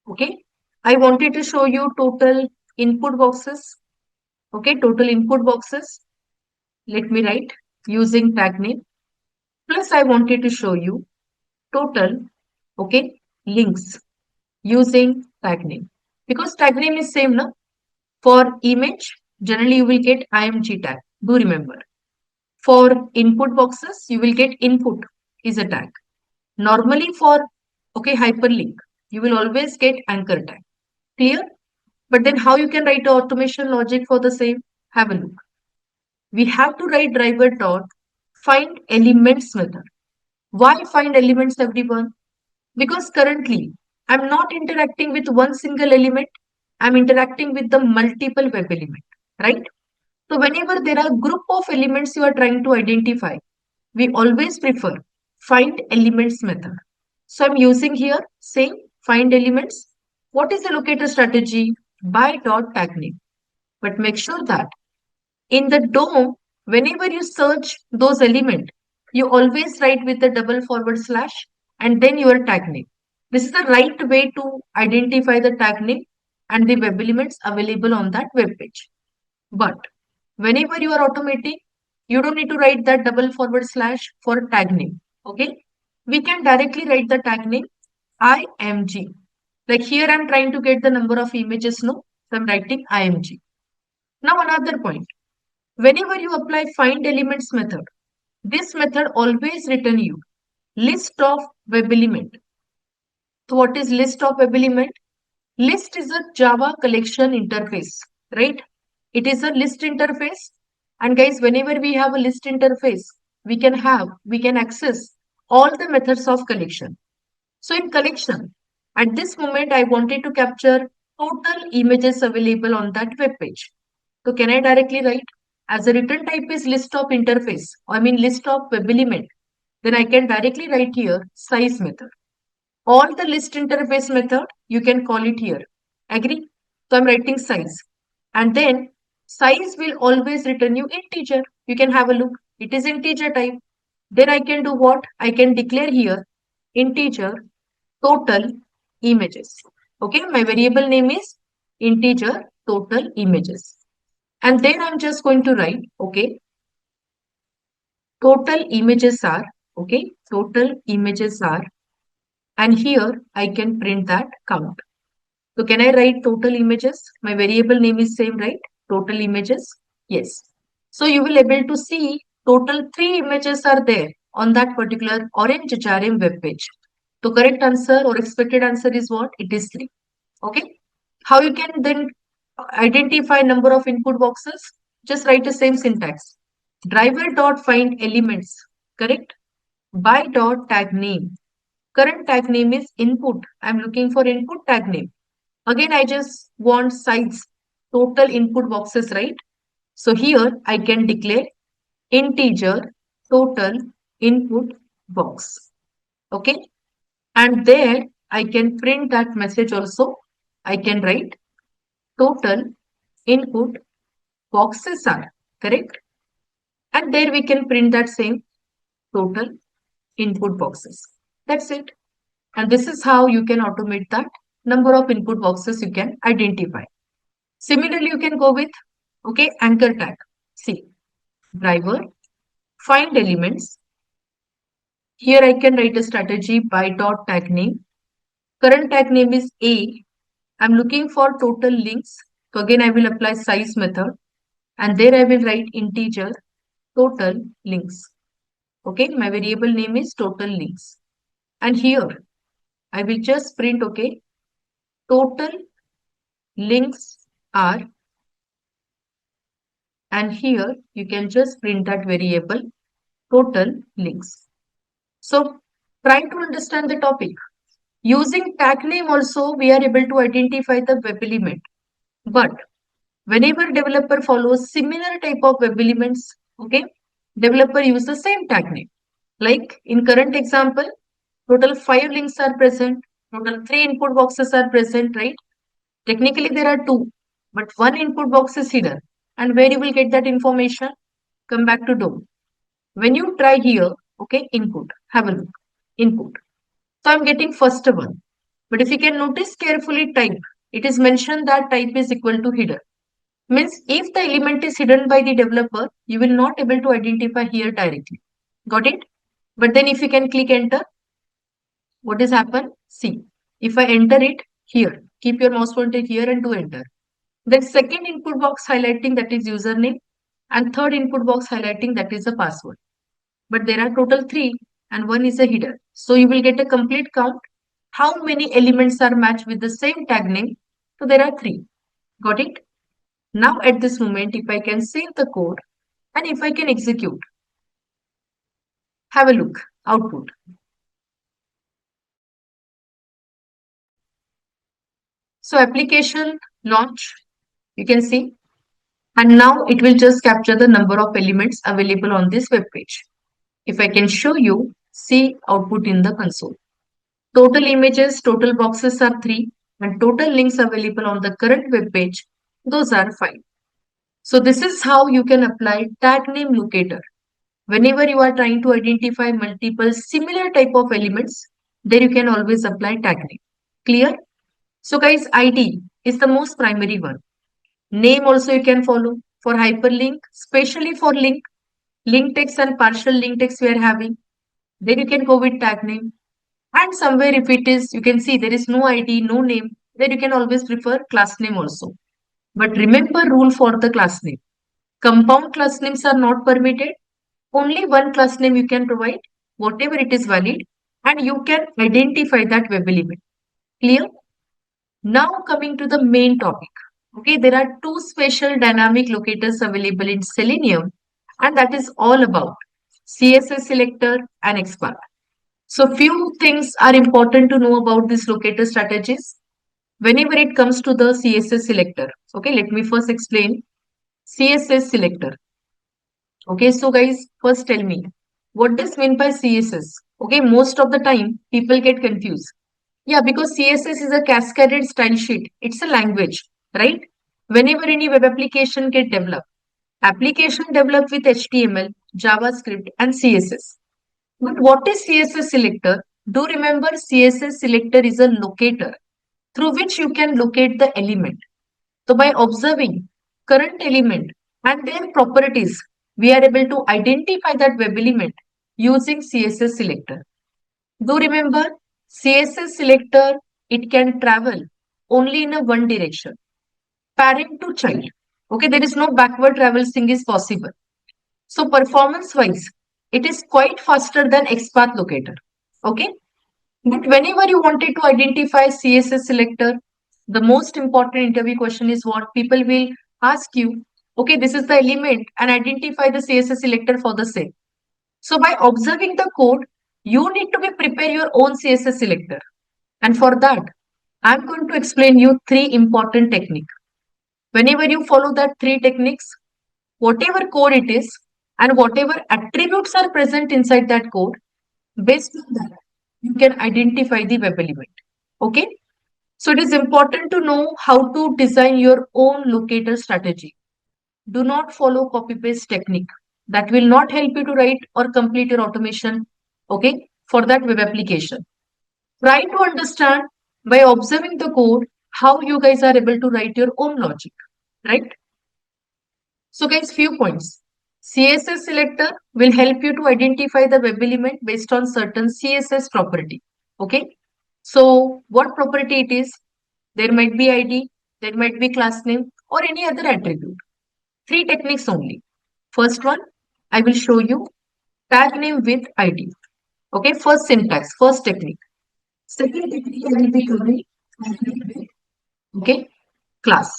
Okay, I wanted to show you total input boxes. Okay, total input boxes. Let me write using tag name. Plus, I wanted to show you total, okay, links using tag name. Because tag name is same, na? For image, generally you will get img tag. Do remember. For input boxes, you will get input is a tag. Normally for, okay, hyperlink, you will always get anchor tag. Clear? But then how you can write a automation logic for the same? Have a look. We have to write driver dot find elements method. Why find elements, everyone? Because currently I'm not interacting with one single element. I'm interacting with the multiple web element, right? So whenever there are group of elements you are trying to identify, we always prefer find elements method. So I'm using here saying find elements. What is the locator strategy? By dot tag name. But make sure that in the DOM, whenever you search those elements, you always write with the double forward slash and then your tag name. This is the right way to identify the tag name. and the web elements available on that web page. But whenever you are automating, you don't need to write that double forward slash for tag name. Okay. We can directly write the tag name IMG. Like here I'm trying to get the number of images, no? So I'm writing IMG. Now another point. Whenever you apply find elements method, this method always return you list of web element. So what is list of web element? List is a Java collection interface, right? It is a list interface. And guys, whenever we have a list interface, we can access all the methods of collection. So in collection, at this moment, I wanted to capture total images available on that web page. So can I directly write as a return type is list of interface, I mean list of web element, then I can directly write here size method. All the list interface method, you can call it here. Agree? So I'm writing size. And then size will always return you integer. You can have a look. It is integer type. Then I can do what? I can declare here integer total images. Okay, my variable name is integer total images. And then I'm just going to write, okay, total images are, okay, total images are, and here I can print that count. So can I write total images? My variable name is same, right? Total images. Yes. So you will able to see total 3 images are there on that particular orange HRM web page. So correct answer or expected answer is what? It is 3. Okay. How you can then identify number of input boxes? Just write the same syntax. Driver dot find elements. Correct. By dot tag name. Current tag name is input. I'm looking for input tag name. Again, I just want size, total input boxes, right? So here I can declare integer total input box. Okay. And there I can print that message also. I can write total input boxes are correct. And there we can print that same total input boxes. That's it. And this is how you can automate that number of input boxes you can identify. Similarly, you can go with, okay, anchor tag. See, driver, find elements. Here I can write a strategy by dot tag name. Current tag name is A. I'm looking for total links. So again, I will apply size method. And there I will write integer total links. Okay, my variable name is total links. And here I will just print, okay, total links are, and here you can just print that variable total links. So try to understand the topic. Using tag name also we are able to identify the web element. But whenever developer follows similar type of web elements, okay, developer use the same tag name. Like in current example, total 5 links are present, total 3 input boxes are present, right? Technically there are 2, but 1 input box is hidden. And where you will get that information? Come back to DOM. When you try here, okay, input, have a look, input. So I'm getting first one. But if you can notice carefully type, it is mentioned that type is equal to hidden. Means if the element is hidden by the developer, you will not able to identify here directly. Got it? But then if you can click enter, what is happen? See, if I enter it here, keep your mouse pointer here and do enter. Then second input box highlighting that is username and third input box highlighting that is the password. But there are total 3 and 1 is a header. So you will get a complete count. How many elements are matched with the same tag name? So there are 3. Got it? Now at this moment, if I can save the code and if I can execute, have a look, output. So application launch, you can see, and now it will just capture the number of elements available on this web page. If I can show you, see output in the console. Total images, total boxes are 3 and total links available on the current web page, those are 5. So this is how you can apply tag name locator. Whenever you are trying to identify multiple similar type of elements, then you can always apply tag name. Clear? So guys, ID. is the most primary one. Name also you can follow. For hyperlink, especially for link text and partial link text we are having. Then you can go with tag name. And somewhere if it is, you can see there is no ID, no name, then you can always prefer class name also. But remember rule for the class name. Compound class names are not permitted. Only one class name you can provide, whatever it is valid, and you can identify that web element. Clear? Now coming to the main topic. Okay, there are two special dynamic locators available in Selenium, and that is all about CSS Selector and XPath. So few things are important to know about these locator strategies whenever it comes to the CSS Selector. Okay, let me first explain CSS Selector. Okay, so guys, first tell me, what does mean by CSS? Okay, most of the time people get confused. Yeah, because CSS is a cascaded style sheet. It's a language, right? Whenever any web application get developed, application developed with HTML, JavaScript, and CSS. But what is CSS selector? Do remember CSS selector is a locator through which you can locate the element. So by observing current element and their properties, we are able to identify that web element using CSS selector. Do remember CSS selector, it can travel only in a one direction, parent to child. Okay, there is no backward traversing is possible. So performance wise, it is quite faster than XPath locator. Okay, but whenever you wanted to identify CSS selector, the most important interview question is what people will ask you. Okay, this is the element and identify the CSS selector for the same. So by observing the code, you need to be prepare your own CSS selector. And for that, I'm going to explain you three important techniques. Whenever you follow that three techniques, whatever code it is and whatever attributes are present inside that code, based on that, you can identify the web element. Okay. So it is important to know how to design your own locator strategy. Do not follow copy paste technique. That will not help you to write or complete your automation. Okay. For that web application. Try to understand by observing the code how you guys are able to write your own logic. Right. So guys, few points. CSS selector will help you to identify the web element based on certain CSS property. Okay. So what property it is? There might be ID, there might be class name or any other attribute. Three techniques only. First one, I will show you tag name with ID. Okay. First syntax, first technique. Second technique I will be covering tag name with, okay, class.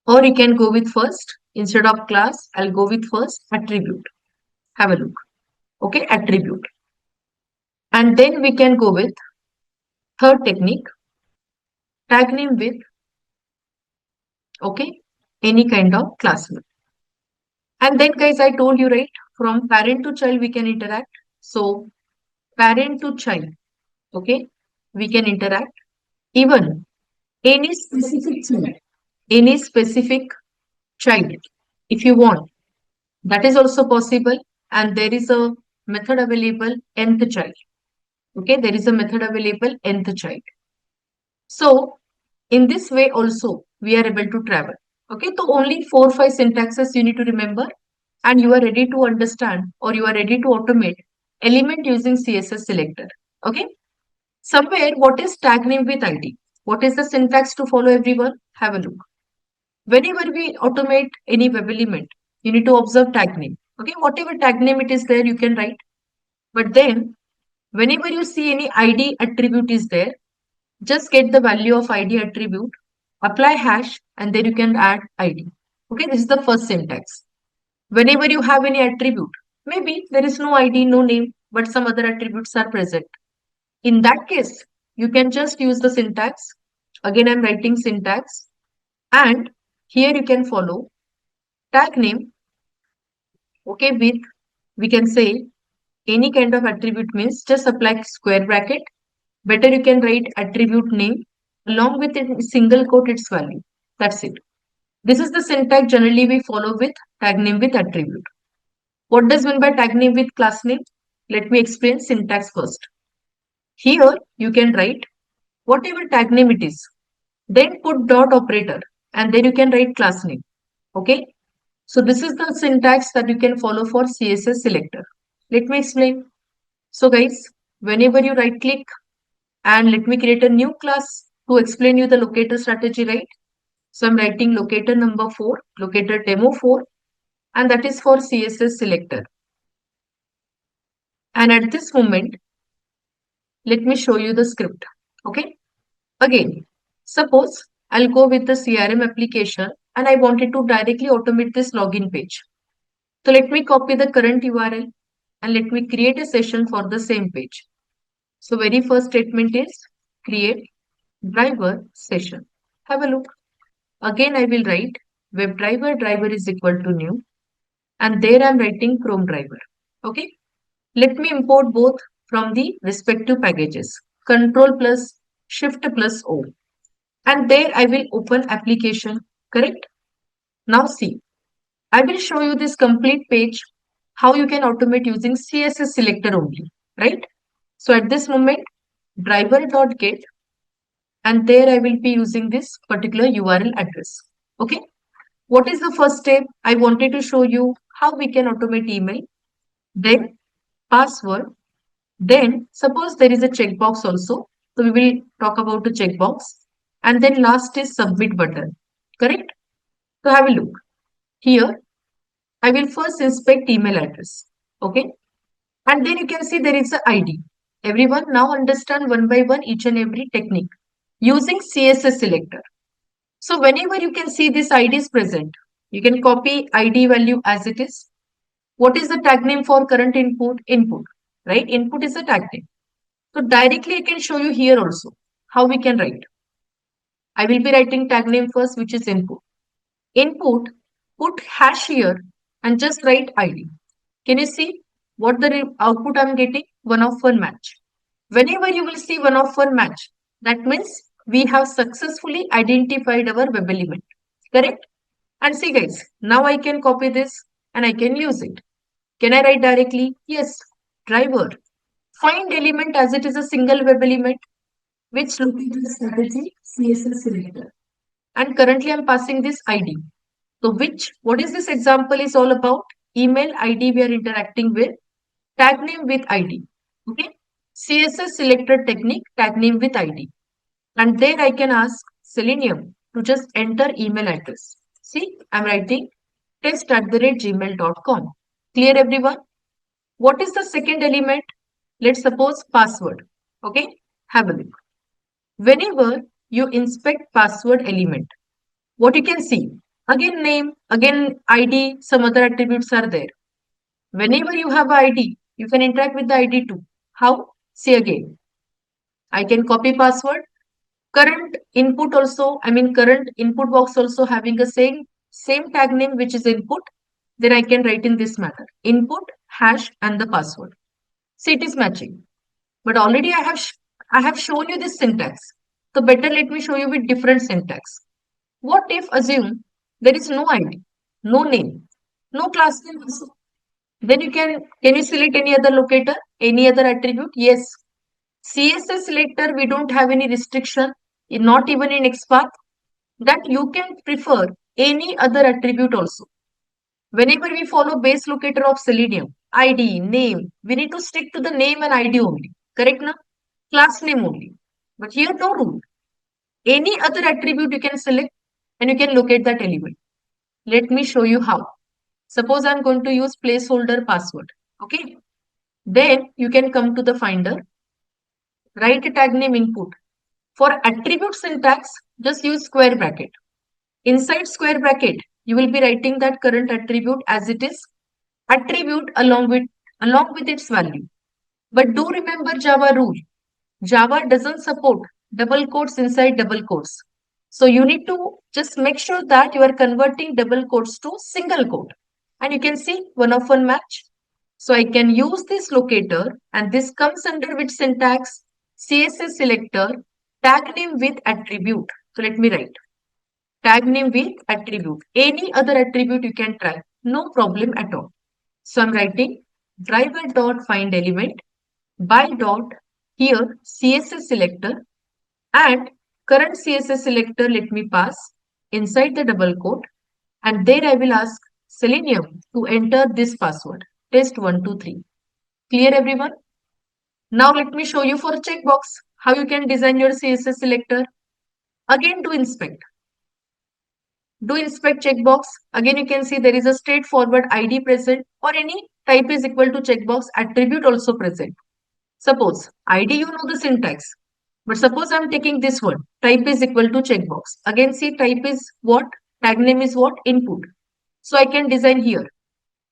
Or you can go with first, instead of class, I'll go with first attribute. Have a look. Okay, attribute. And then we can go with third technique, tag name with, okay, any kind of class name. And then guys, I told you, right, from parent to child, we can interact. So parent to child, okay, we can interact. Even any specific child, if you want, that is also possible. And there is a method available nth child. Okay, there is a method available nth child. So in this way also we are able to travel. Okay, so only 4-5 syntaxes you need to remember and you are ready to understand or you are ready to automate element using CSS selector. Okay, somewhere what is tag name with ID? What is the syntax to follow everyone? Have a look. Whenever we automate any web element, you need to observe tag name. Okay, whatever tag name it is there, you can write. But then whenever you see any ID attribute is there, just get the value of ID attribute, apply hash, and then you can add ID. Okay, this is the first syntax. Whenever you have any attribute, maybe there is no ID, no name, but some other attributes are present. In that case, you can just use the syntax. Again, I'm writing syntax. And here you can follow tag name. Okay, with, we can say any kind of attribute means just apply square bracket. Better you can write attribute name along with a single quote its value. That's it. This is the syntax generally we follow with tag name with attribute. What does mean by tag name with class name? Let me explain syntax first. Here you can write whatever tag name it is. then put dot operator, and then you can write class name. Okay. So this is the syntax that you can follow for CSS selector. Let me explain. So guys, whenever you right click and let me create a new class to explain you the locator strategy, right? So I'm writing locator number 4, locator demo 4, and that is for CSS selector. And at this moment, let me show you the script. Okay. Again, suppose I'll go with the CRM application and I wanted to directly automate this login page. So let me copy the current URL and let me create a session for the same page. So very first statement is create driver session. Have a look. Again, I will write WebDriver driver is equal to new, and there I'm writing Chrome driver. Okay. Let me import both from the respective packages. Control plus Shift plus O. And there I will open application. Correct. Now see, I will show you this complete page, how you can automate using CSS selector only, right? So at this moment, driver.get, and there I will be using this particular URL address. Okay. What is the first step? I wanted to show you how we can automate email, then password, then suppose there is a checkbox also. So we will talk about the checkbox, and then last is submit button. Correct? So have a look. Here, I will first inspect email address. Okay. And then you can see there is a ID. Everyone now understand one by one each and every technique using CSS selector. So whenever you can see this ID is present, you can copy ID value as it is. What is the tag name for current input? Input, right? Input is the tag name. So directly I can show you here also how we can write. I will be writing tag name first, which is input. Input, put hash here and just write ID. Can you see what the output I'm getting? One of one match. Whenever you will see one of one match, that means we have successfully identified our web element. Correct? And see guys, now I can copy this and I can use it. Can I write directly? Yes. Driver. Find element as it is a single web element, which locator strategy CSS selector. And currently I'm passing this ID. So what is this example is all about? Email ID we are interacting with, tag name with ID. Okay. CSS selector technique, tag name with ID. And there I can ask Selenium to just enter email address. See, I'm writing test@gmail.com. Clear everyone? What is the second element? Let's suppose password. Okay. Have a look. Whenever you inspect password element, what you can see, again name, again ID, some other attributes are there. Whenever you have ID, you can interact with the ID too. How? See again. I can copy password. Current input also, current input box also having the same tag name which is input. Then I can write in this manner. Input, hash and the password. See, it is matching. But already I have shown you this syntax. So better let me show you with different syntax. What if assume there is no ID, no name, no class name also? Then can you select any other locator, any other attribute? Yes. CSS selector, we don't have any restriction, not even in XPath, that you can prefer any other attribute also. Whenever we follow base locator of Selenium, ID, name, we need to stick to the name and ID only. Correct now? Class name only. But here no rule. Any other attribute you can select and you can locate that element. Let me show you how. Suppose I'm going to use placeholder password. Okay. Then you can come to the finder, write a tag name input. For attribute syntax, just use square bracket. Inside square bracket, you will be writing that current attribute as it is, attribute along with its value. But do remember Java rule. Java doesn't support double quotes inside double quotes. So you need to just make sure that you are converting double quotes to single quote. And you can see one of one match. So I can use this locator and this comes under which syntax? CSS selector, tag name with attribute. So let me write tag name with attribute. Any other attribute you can try. No problem at all. So I'm writing driver dot find element by dot here CSS selector and current CSS selector let me pass inside the double quote, and there I will ask Selenium to enter this password, test123. Clear everyone? Now let me show you for a checkbox how you can design your CSS selector. Again, to inspect. Do inspect checkbox. Again, you can see there is a straightforward ID present or any type is equal to checkbox attribute also present. Suppose ID, you know the syntax. But suppose I'm taking this one. Type is equal to checkbox. Again, see type is what? Tag name is what? Input. So I can design here.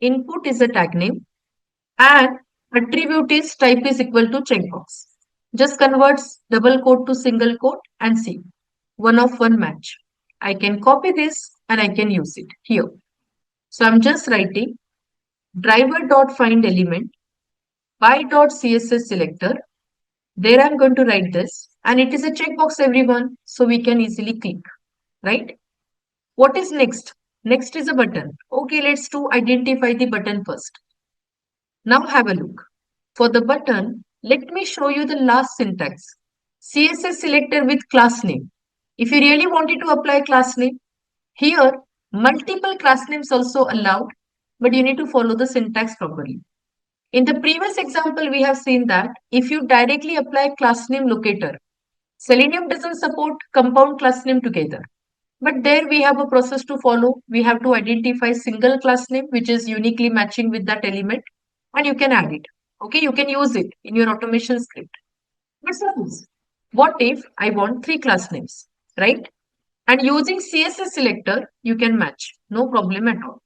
Input is a tag name and attribute is type is equal to checkbox. Just converts double quote to single quote and see. One of one match. I can copy this and I can use it here. So I'm just writing driver.find element by.css selector. There I'm going to write this and it is a checkbox everyone. So we can easily click, right? What is next? Next is a button. Okay, let's do identify the button first. Now have a look. For the button, let me show you the last syntax. CSS selector with class name. If you really wanted to apply class name, here multiple class names also allowed, but you need to follow the syntax properly. In the previous example, we have seen that if you directly apply class name locator, Selenium doesn't support compound class name together. But there we have a process to follow. We have to identify single class name which is uniquely matching with that element and you can add it. Okay, you can use it in your automation script. But suppose, what if I want three class names, right? And using CSS selector, you can match. No problem at all.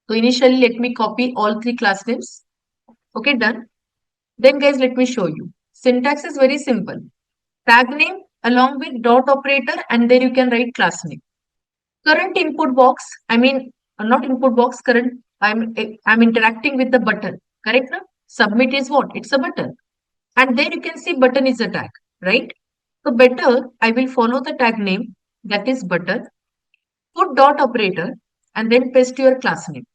So initially, let me copy all three class names. Okay, done. Then guys, let me show you. Syntax is very simple. Tag name along with dot operator and then you can write class name. Current input box, I mean, not input box, current, I'm interacting with the button, correct? No? Submit is what? It's a button. And then you can see button is a tag, right? So better, I will follow the tag name that is button, put dot operator and then paste your class name.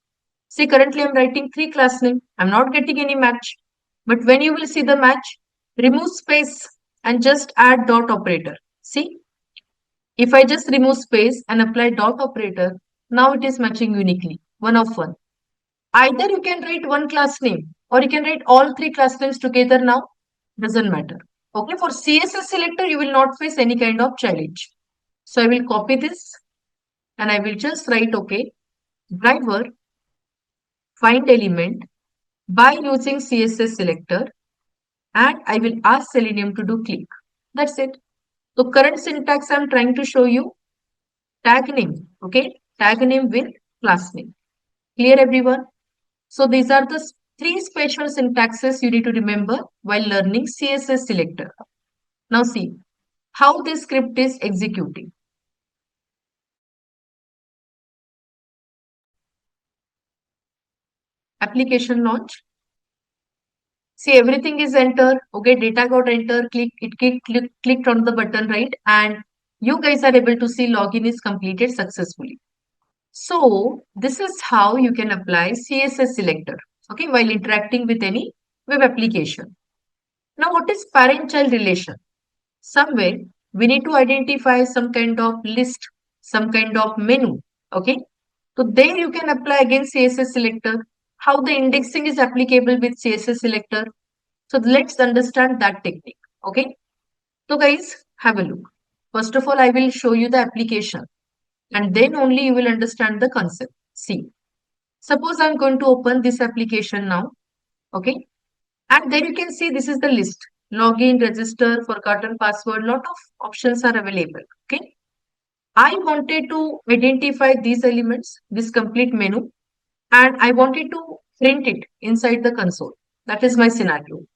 See, currently I'm writing three class name. I'm not getting any match. But when you will see the match, remove space and just add dot operator. See, if I just remove space and apply dot operator, now it is matching uniquely, one of one. Either you can write one class name or you can write all three class names together now, doesn't matter. Okay, for CSS selector, you will not face any kind of challenge. So I will copy this and I will just write, okay, driver find element by using CSS selector and I will ask Selenium to do click. That's it. So current syntax I'm trying to show you, tag name, okay, tag name with class name. Clear everyone? So these are the three special syntaxes you need to remember while learning CSS selector. Now see how this script is executing. Application launch. See, everything is entered. Okay, data got entered. Clicked on the button, right? And you guys are able to see login is completed successfully. So this is how you can apply CSS selector, okay, while interacting with any web application. Now, what is parent-child relation? Somewhere we need to identify some kind of list, some kind of menu, okay. So there you can apply again CSS selector. How the indexing is applicable with CSS selector. So let's understand that technique, okay. So guys, have a look. First of all, I will show you the application and then only you will understand the concept. See, suppose I'm going to open this application now, okay, and then you can see this is the list. Login, register, forgotten password, lot of options are available, okay. I wanted to identify these elements, this complete menu, and I wanted to print it inside the console. That is my scenario.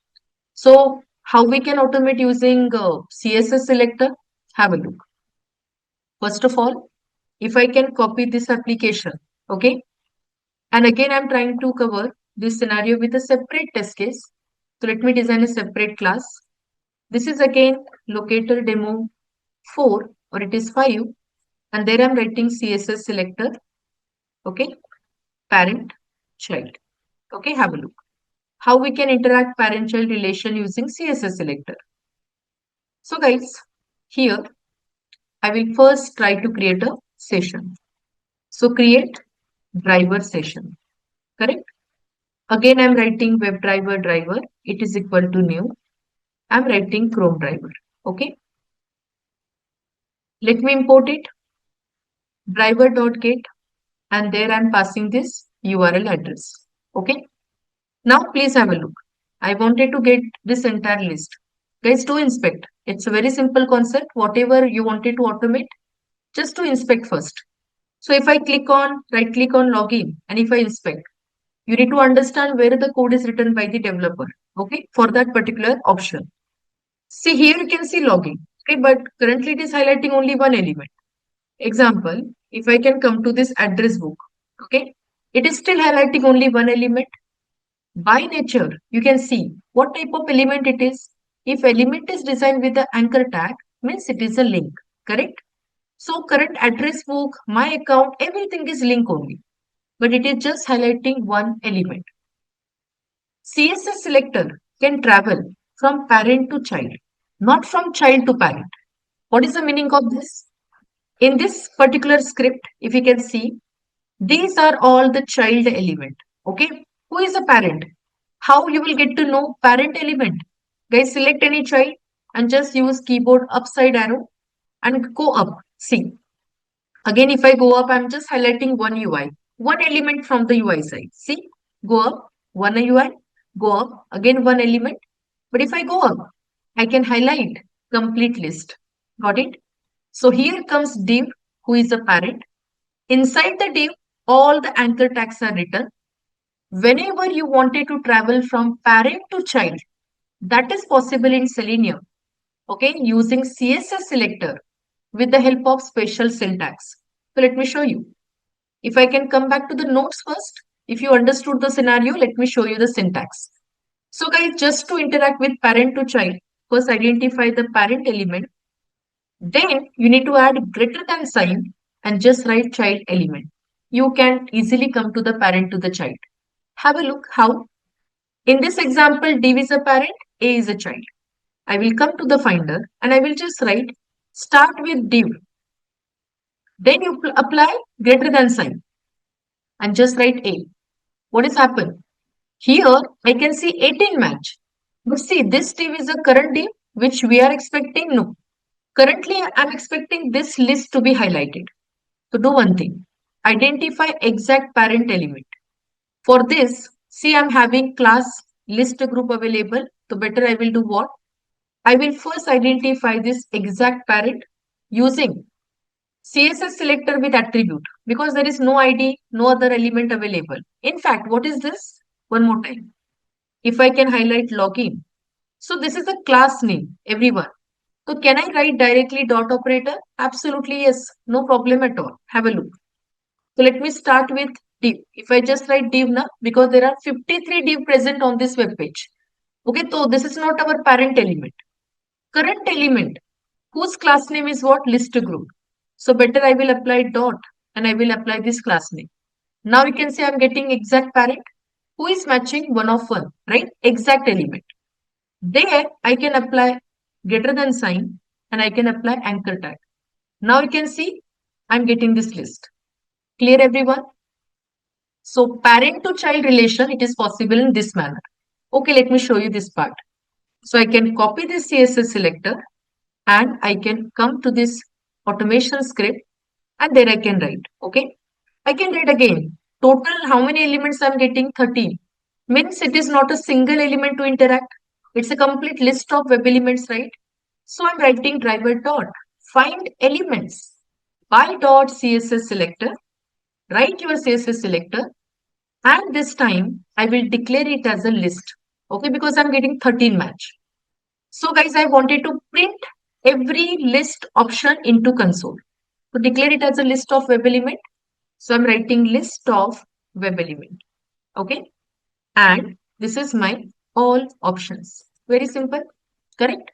So how we can automate using CSS selector? Have a look. First of all, if I can copy this application, okay, and again I'm trying to cover this scenario with a separate test case. So let me design a separate class. This is again locator demo 4 or it is 5 and there I'm writing CSS selector, okay, parent child. Okay, have a look. How we can interact parent child relation using CSS selector. So guys, here I will first try to create a session. So create driver session, correct? Again, I'm writing WebDriver driver. It is equal to new. I'm writing Chrome driver. Okay. Let me import it. Driver.get, and there I'm passing this URL address. Okay. Now please have a look. I wanted to get this entire list. Guys, do inspect. It's a very simple concept. Whatever you wanted to automate, just to inspect first. So if I right click on login, and if I inspect, you need to understand where the code is written by the developer. Okay, for that particular option. See here you can see login. Okay, but currently it is highlighting only one element. Example, if I can come to this address book, okay, it is still highlighting only one element. By nature, you can see what type of element it is. If element is designed with the anchor tag, means it is a link, correct? So current address book, my account, everything is link only, but it is just highlighting one element. CSS selector can travel from parent to child, not from child to parent. What is the meaning of this? In this particular script, if you can see, these are all the child element. Okay. Who is the parent? How you will get to know parent element? Guys, select any child and just use keyboard upside arrow and go up. See. Again, if I go up, I'm just highlighting one UI, one element from the UI side. See, go up, one UI, go up, again one element. But if I go up, I can highlight complete list. Got it? So here comes div, who is the parent. Inside the div, all the anchor tags are written. Whenever you wanted to travel from parent to child, that is possible in Selenium. Okay, using CSS selector with the help of special syntax. So let me show you. If I can come back to the notes first, if you understood the scenario, let me show you the syntax. So guys, just to interact with parent to child, first identify the parent element. Then you need to add greater than sign and just write child element. You can easily come to the parent to the child. Have a look how. In this example, div is a parent, A is a child. I will come to the finder and I will just write start with div. Then you apply greater than sign and just write A. What has happened? Here I can see 18 match. But see, this div is a current div which we are expecting. No. Currently, I'm expecting this list to be highlighted. So do one thing. Identify exact parent element. For this, see I'm having class list group available. So better I will do what? I will first identify this exact parent using CSS selector with attribute because there is no ID, no other element available. In fact, what is this? One more time. If I can highlight login. So this is a class name, everyone. So can I write directly dot operator? Absolutely yes. No problem at all. Have a look. So let me start with div. If I just write div now, because there are 53 div present on this web page. Okay, so this is not our parent element. Current element, whose class name is what? List group. So better I will apply dot and I will apply this class name. Now you can see I'm getting exact parent who is matching one of one, right? Exact element. There I can apply greater than sign and I can apply anchor tag. Now you can see I'm getting this list. Clear everyone? So parent to child relation, it is possible in this manner. Okay, let me show you this part. So I can copy this CSS selector and I can come to this automation script and there I can write. Okay, I can write again. Total how many elements I'm getting? 13. Means it is not a single element to interact. It's a complete list of web elements, right? So I'm writing driver dot find elements by dot CSS selector. Write your CSS selector and this time I will declare it as a list. Okay, because I'm getting 13 match. So guys, I wanted to print every list option into console. To declare it as a list of web element. So I'm writing list of web element. Okay. And this is my all options. Very simple. Correct.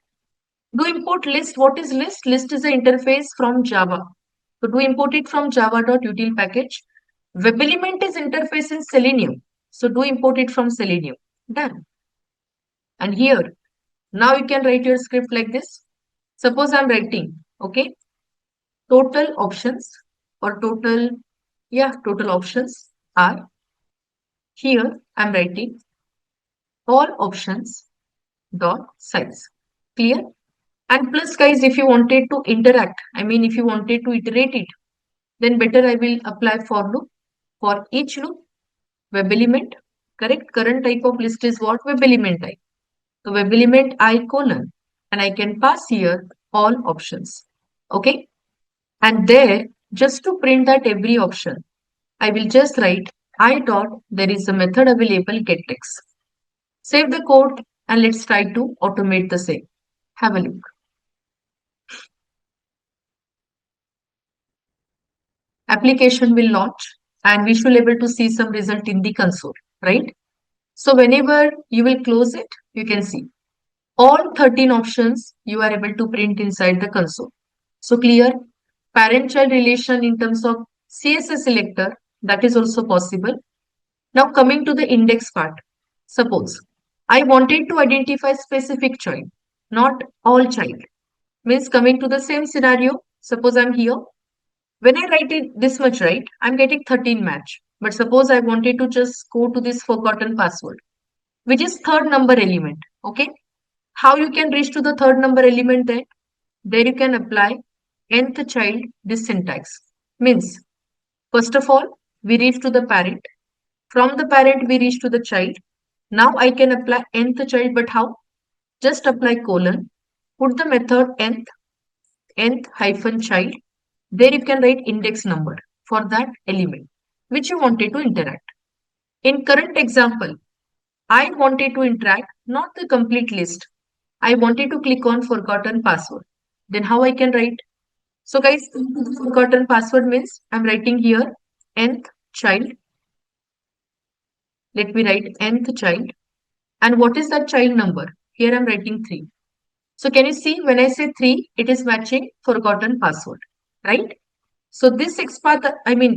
Do import list. What is list? List is an interface from Java. So do import it from java.util package. Web element is interface in Selenium. So do import it from Selenium. Done. And here, now you can write your script like this. Suppose I'm writing, okay? total options or total options are here. I'm writing all options dot size. Clear? And plus, guys, if you wanted to interact, if you wanted to iterate it, then better I will apply for loop. For each loop, web element, correct? Current type of list is what? Web element type. So web element I colon, and I can pass here all options. Okay. And there, just to print that every option, I will just write I dot, there is a method available get text. Save the code and let's try to automate the same. Have a look. Application will launch and we should be able to see some result in the console, right? So whenever you will close it, you can see all 13 options you are able to print inside the console. So clear, parent-child relation in terms of CSS selector, that is also possible. Now coming to the index part, suppose I wanted to identify specific child, not all child. Means coming to the same scenario, suppose I'm here. When I write it this much, right, I'm getting 13 match. But suppose I wanted to just go to this forgotten password, which is third number element. Okay. How you can reach to the third number element then? There you can apply nth child this syntax. Means, first of all, we reach to the parent. From the parent, we reach to the child. Now I can apply nth child, but how? Just apply colon, put the method nth hyphen child. There you can write index number for that element which you wanted to interact. In current example, I wanted to interact not the complete list. I wanted to click on forgotten password. Then how I can write? So guys, forgotten password means I'm writing here nth child. Let me write nth child. And what is that child number? Here I'm writing 3. So can you see when I say 3, it is matching forgotten password, right? So this XPath,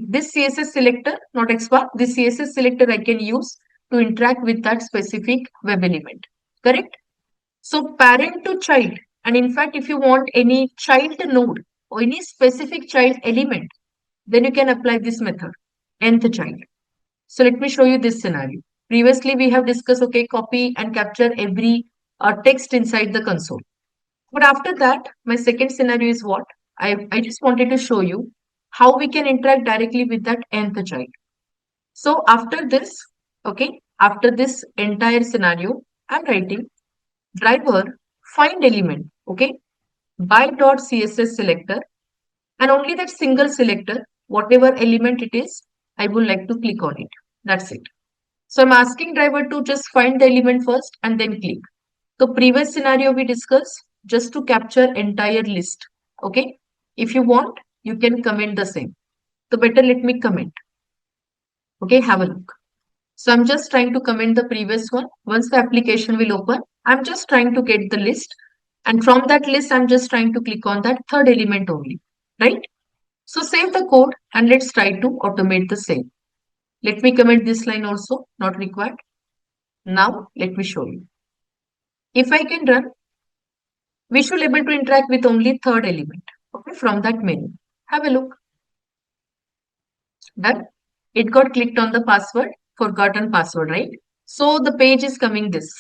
this CSS selector, not XPath, this CSS selector I can use to interact with that specific web element, correct? So parent to child, and in fact, if you want any child node or any specific child element, then you can apply this method, nth child. So let me show you this scenario. Previously, we have discussed, okay, copy and capture every text inside the console. But after that, my second scenario is what? I just wanted to show you how we can interact directly with that nth child. So after this, okay, after this entire scenario, I'm writing driver find element, okay, by dot CSS selector, and only that single selector, whatever element it is, I would like to click on it. That's it. So I'm asking driver to just find the element first and then click. The previous scenario we discussed just to capture entire list. Okay. If you want, you can comment the same. So better let me comment. Okay, have a look. So I'm just trying to comment the previous one. Once the application will open, I'm just trying to get the list. And from that list, I'm just trying to click on that third element only. Right? So save the code and let's try to automate the same. Let me comment this line also, not required. Now let me show you. If I can run, we should be able to interact with only third element, okay, from that menu. Have a look. Done. It got clicked on the password, forgotten password, right? So the page is coming this.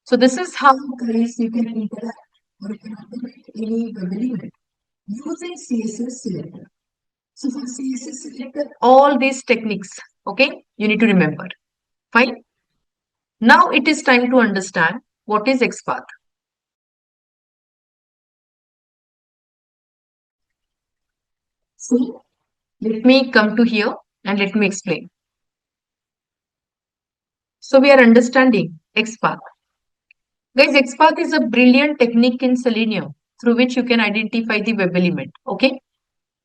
So this is how guys you can interact or you can automate any web element using CSS selector. So for CSS selector, all these techniques, okay, you need to remember. Fine. Now it is time to understand what is XPath. So let me come to here and let me explain. So we are understanding XPath. Guys, XPath is a brilliant technique in Selenium through which you can identify the web element. Okay.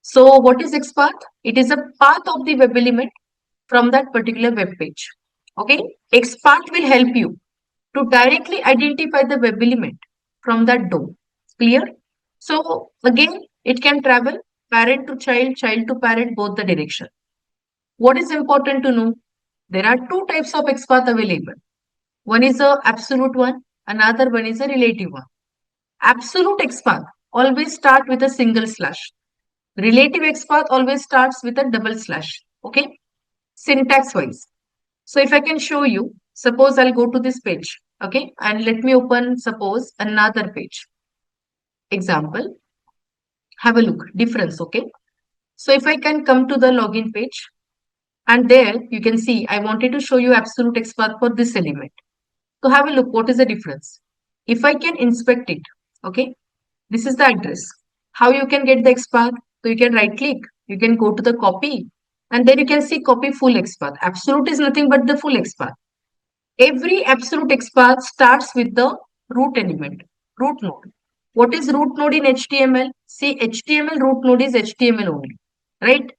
So what is XPath? It is a path of the web element from that particular web page. Okay. XPath will help you to directly identify the web element from that DOM. Clear? So again, it can travel parent to child to parent, both the direction. What is important to know? There are two types of XPath available. One is a absolute one, another one is a relative one. Absolute XPath always start with a single slash. Relative XPath always starts with a double slash. Okay, syntax wise. So if I can show you, suppose I'll go to this page. Okay, and let me open, suppose, another page. Example, have a look, difference. Okay, so if I can come to the login page, and there you can see I wanted to show you absolute XPath for this element. So have a look, what is the difference? If I can inspect it, okay, this is the address. How you can get the XPath? So you can right click, you can go to the copy, and then you can see copy full XPath. Absolute is nothing but the full XPath. Every absolute XPath starts with the root element, root node. What is root node in HTML? See, HTML root node is HTML only, right?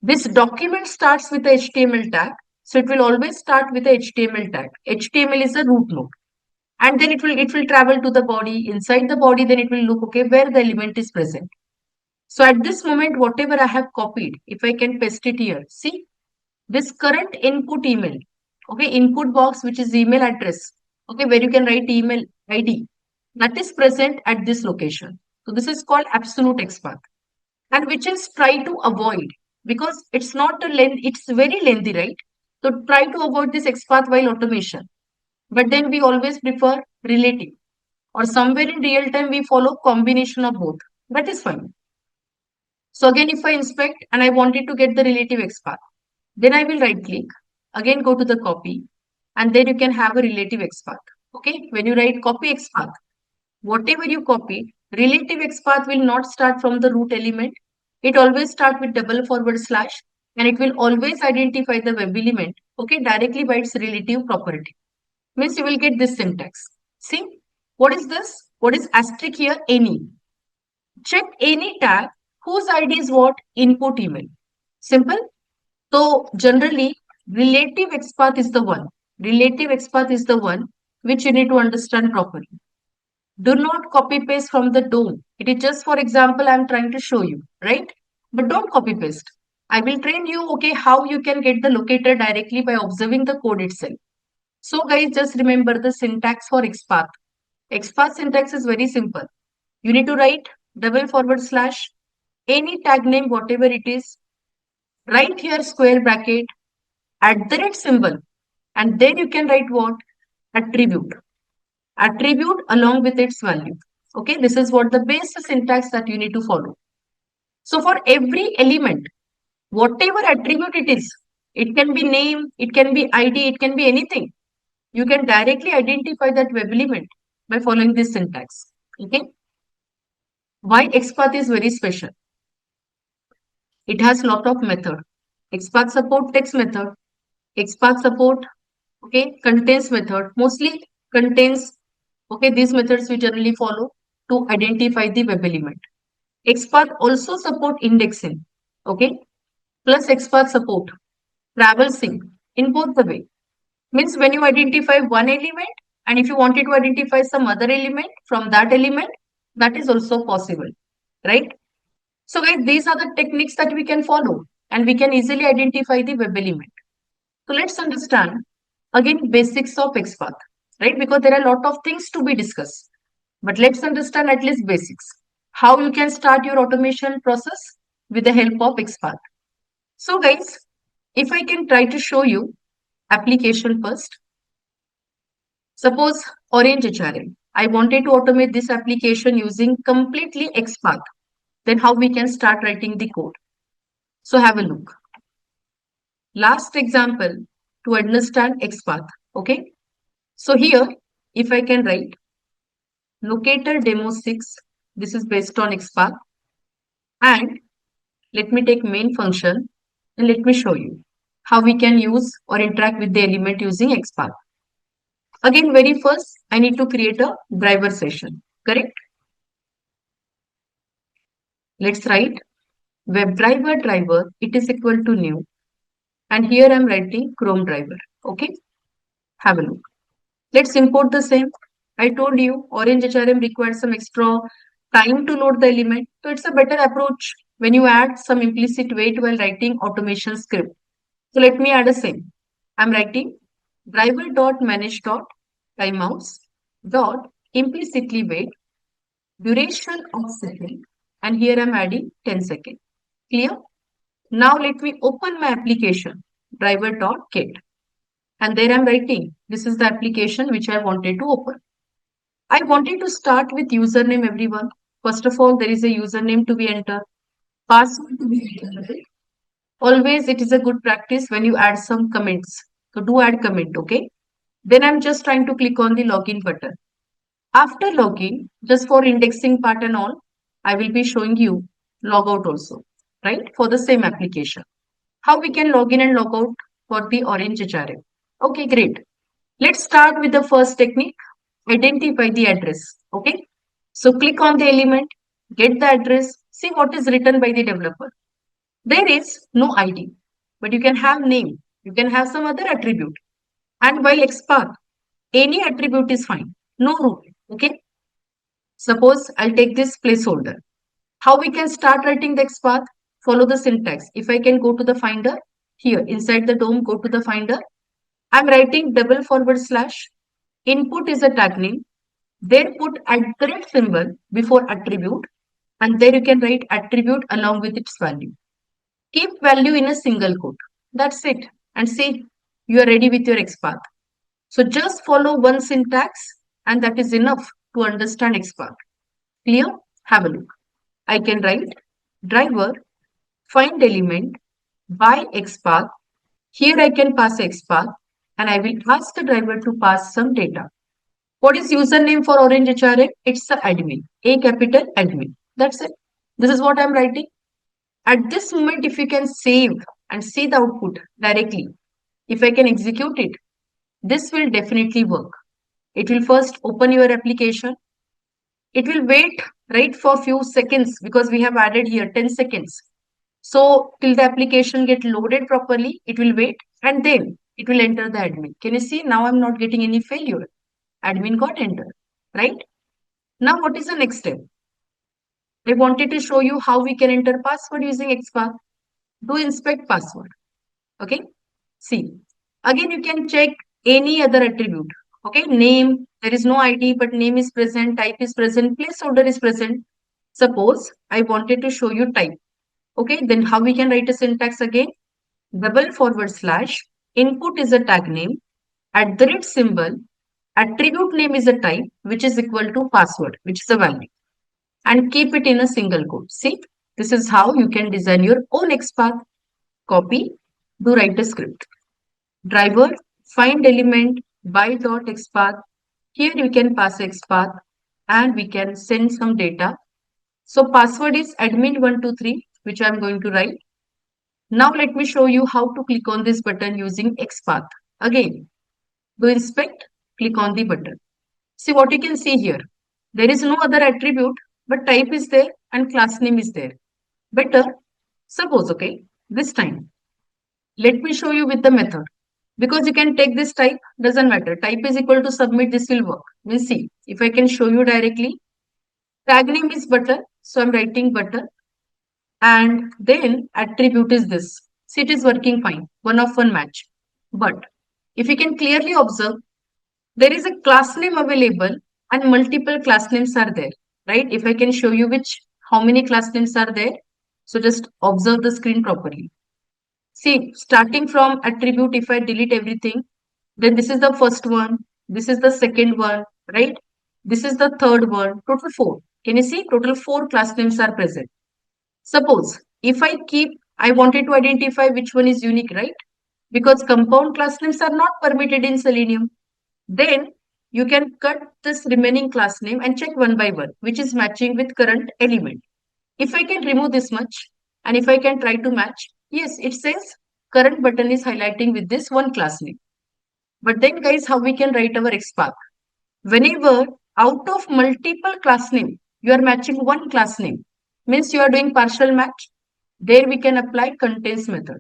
This document starts with the HTML tag. So it will always start with the HTML tag. HTML is the root node. And then it will travel to the body. Inside the body, then it will look, okay, where the element is present. So at this moment, whatever I have copied, if I can paste it here, see this current input email, okay, input box, which is email address, okay, where you can write email ID, that is present at this location. So this is called absolute XPath, and which is try to avoid, because it's not a length, it's very lengthy, right? So try to avoid this XPath while automation. But then we always prefer relative, or somewhere in real time we follow combination of both. That is fine. So again, if I inspect and I wanted to get the relative XPath, then I will right click, again go to the copy, and then you can have a relative XPath. Okay, when you write copy XPath, whatever you copy, relative XPath will not start from the root element. It always start with double forward slash, and it will always identify the web element, okay, directly by its relative property. Means you will get this syntax. See, what is this? What is asterisk here? Any. Check any tag whose ID is what? Input email. Simple. So generally, relative XPath is the one. Relative XPath is the one which you need to understand properly. Do not copy paste from the DOM. It is just for example, I'm trying to show you, right? But don't copy paste. I will train you, okay, how you can get the locator directly by observing the code itself. So guys, just remember the syntax for XPath. XPath syntax is very simple. You need to write double forward slash, any tag name, whatever it is, right here square bracket, at the rate symbol, and then you can write what? Attribute. Attribute along with its value. Okay, this is what the basic syntax that you need to follow. So for every element, whatever attribute it can be name, it can be ID, it can be anything. You can directly identify that web element by following this syntax. Okay. Why XPath is very special? It has lot of method. XPath support text method. XPath support, okay, contains method. Mostly contains, okay, these methods we generally follow to identify the web element. XPath also support indexing, okay, plus XPath support traversing in both the way. Means when you identify one element, and if you wanted to identify some other element from that element, that is also possible, right? So guys, these are the techniques that we can follow, and we can easily identify the web element. So let's understand again basics of XPath, right? Because there are a lot of things to be discussed, but let's understand at least basics. How you can start your automation process with the help of XPath. So guys, if I can try to show you application first. Suppose Orange HRM. I wanted to automate this application using completely XPath. Then how we can start writing the code. So have a look. Last example to understand XPath. Okay. So here, if I can write locator demo 6, this is based on XPath. And let me take main function and let me show you how we can use or interact with the element using XPath. Again, very first, I need to create a driver session, correct? Let's write WebDriver driver, it is equal to new. And here I'm writing Chrome driver. Okay, have a look. Let's import the same. I told you Orange HRM requires some extra time to load the element. So it's a better approach when you add some implicit weight while writing automation script. So let me add a same. I'm writing driver.manage.timeouts dot implicitly wait duration of second and here I'm adding 10 seconds. Clear? Now let me open my application, driver.get. And there I'm writing, this is the application which I wanted to open. I wanted to start with username, everyone. First of all, there is a username to be entered, password to be entered. Always it is a good practice when you add some comments. So do add comment, okay? Then I'm just trying to click on the login button. After login, just for indexing part and all, I will be showing you logout also, right? For the same application. How we can log in and log out for the Orange HRM. Okay, great. Let's start with the first technique, identify the address. Okay. So click on the element, get the address, see what is written by the developer. There is no ID, but you can have name, you can have some other attribute. And while XPath, any attribute is fine, no rule. Okay. Suppose I'll take this placeholder. How we can start writing the XPath? Follow the syntax. If I can go to the finder, here inside the DOM, go to the finder. I'm writing // input is a tag name. There put @ symbol before attribute, and there you can write attribute along with its value. Keep value in a single quote. That's it. And see, you are ready with your XPath. So just follow one syntax, and that is enough to understand XPath. Clear? Have a look. I can write driver find element by XPath. Here I can pass XPath, and I will ask the driver to pass some data. What is username for Orange HRM? It's the admin, A capital admin. That's it. This is what I'm writing. At this moment, if you can save and see the output directly, if I can execute it, this will definitely work. It will first open your application. It will wait, right, for few seconds because we have added here 10 seconds. So till the application get loaded properly, it will wait and then it will enter the admin. Can you see now I'm not getting any failure? Admin got entered, right? Now what is the next step? I wanted to show you how we can enter password using XPath. Do inspect password. Okay. See, again you can check any other attribute. Okay, name, there is no ID, but name is present, type is present, placeholder is present. Suppose I wanted to show you type. Okay, then how we can write a syntax again? // input is a tag name, @ symbol, attribute name is a type, which is equal to password, which is a value, and keep it in a single quote. See, this is how you can design your own XPath. Copy, do write a script. Driver, find element by .xpath. Here you can pass XPath and we can send some data. So password is admin123, which I'm going to write. Now let me show you how to click on this button using XPath. Again, do inspect, click on the button. See what you can see here. There is no other attribute, but type is there and class name is there. Better, suppose, okay, this time, let me show you with the method. Because you can take this type, doesn't matter. Type is equal to submit, this will work. We'll see. If I can show you directly, tag name is button. So I'm writing button. And then attribute is this. See, it is working fine. 1-of-1 match. But if you can clearly observe, there is a class name available and multiple class names are there, right? If I can show you how many class names are there. So just observe the screen properly. See, starting from attribute, if I delete everything, then this is the first one, this is the second one, right? This is the third one, total 4. Can you see? Total 4 class names are present. Suppose if I wanted to identify which one is unique, right? Because compound class names are not permitted in Selenium. Then you can cut this remaining class name and check one by one, which is matching with current element. If I can remove this much and if I can try to match, yes, it says current button is highlighting with this one class name. But then guys, how we can write our XPath? Whenever out of multiple class name, you are matching one class name, means you are doing partial match. There we can apply contains method.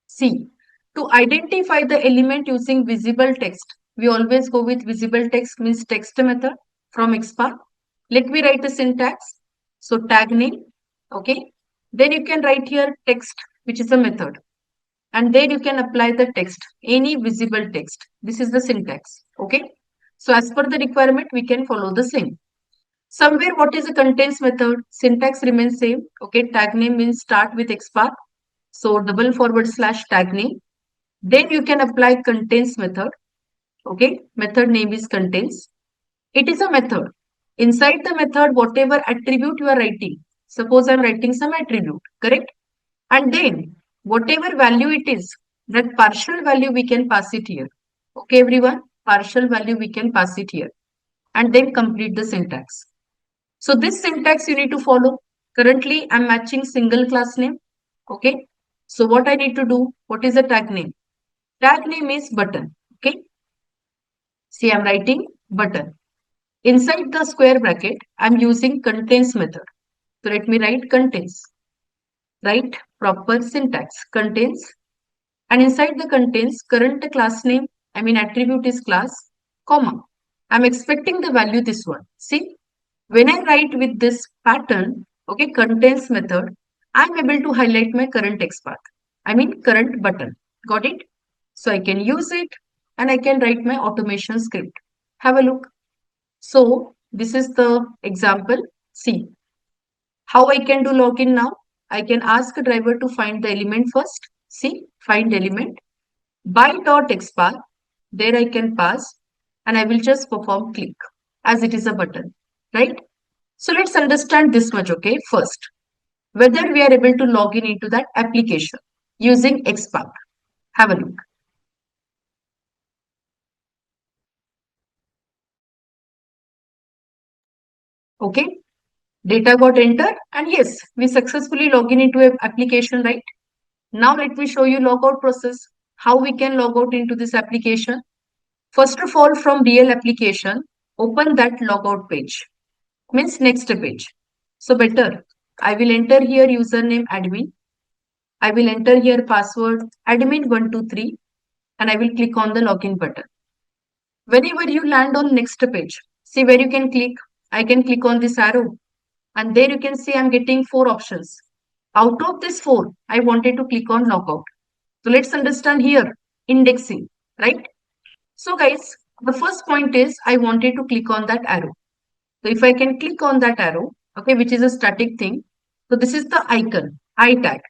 See, to identify the element using visible text, we always go with visible text, means text method from XPath. Let me write a syntax. So tag name, okay. Then you can write here text, which is a method. And then you can apply the text, any visible text. This is the syntax, okay. So as per the requirement, we can follow the same. Somewhere what is a contains method? Syntax remains same. Okay, tag name means start with XPath. So double forward slash tag name. Then you can apply contains method. Okay, method name is contains. It is a method. Inside the method, whatever attribute you are writing, suppose I am writing some attribute, correct? And then whatever value it is, that partial value we can pass it here. Okay, everyone, partial value we can pass it here and then complete the syntax. So this syntax you need to follow. Currently, I'm matching single class name. Okay. So what I need to do, what is the tag name? Tag name is button. Okay. See, I'm writing button. Inside the square bracket, I'm using contains method. So let me write contains. Write proper syntax. Contains. And inside the contains, current class name, I mean attribute is class, comma. I'm expecting the value this one. See, when I write with this pattern, okay, contains method, I'm able to highlight my current XPath. I mean current button. Got it? So I can use it and I can write my automation script. Have a look. So this is the example. See how I can do login now. I can ask a driver to find the element first. See, find element by dot xpath. There I can pass and I will just perform click as it is a button, right? So let's understand this much, okay? First, whether we are able to log in into that application using XPath. Have a look. Okay, data got entered and yes, we successfully log in into an application, right? Now let me show you logout process, how we can log out into this application. First of all, from real application, open that logout page, means next page. So better, I will enter here username admin. I will enter here password admin123 and I will click on the login button. Whenever you land on next page, see where you can click. I can click on this arrow and there you can see I'm getting 4 options. Out of this 4, I wanted to click on logout. So let's understand here indexing, right? So guys, the first point is I wanted to click on that arrow. So if I can click on that arrow, okay, which is a static thing. So this is the icon, I tag.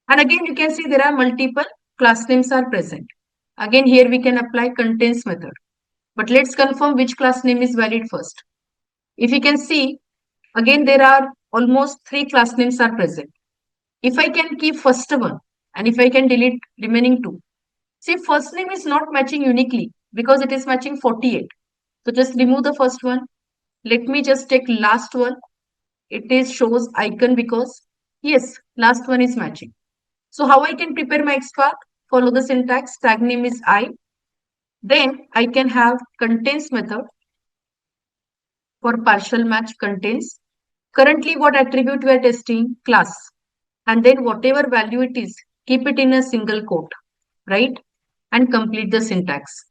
And again, you can see there are multiple class names are present. Again, here we can apply contains method. But let's confirm which class name is valid first. If you can see, again, there are almost 3 class names are present. If I can keep first one and if I can delete remaining 2. See, first name is not matching uniquely because it is matching 48. So just remove the first one. Let me just take last one. It is shows icon because yes, last one is matching. So how I can prepare my XPath? Follow the syntax. Tag name is I. Then I can have contains method for partial match contains. Currently, what attribute we are testing? Class. And then whatever value it is, keep it in a single quote, right? And complete the syntax.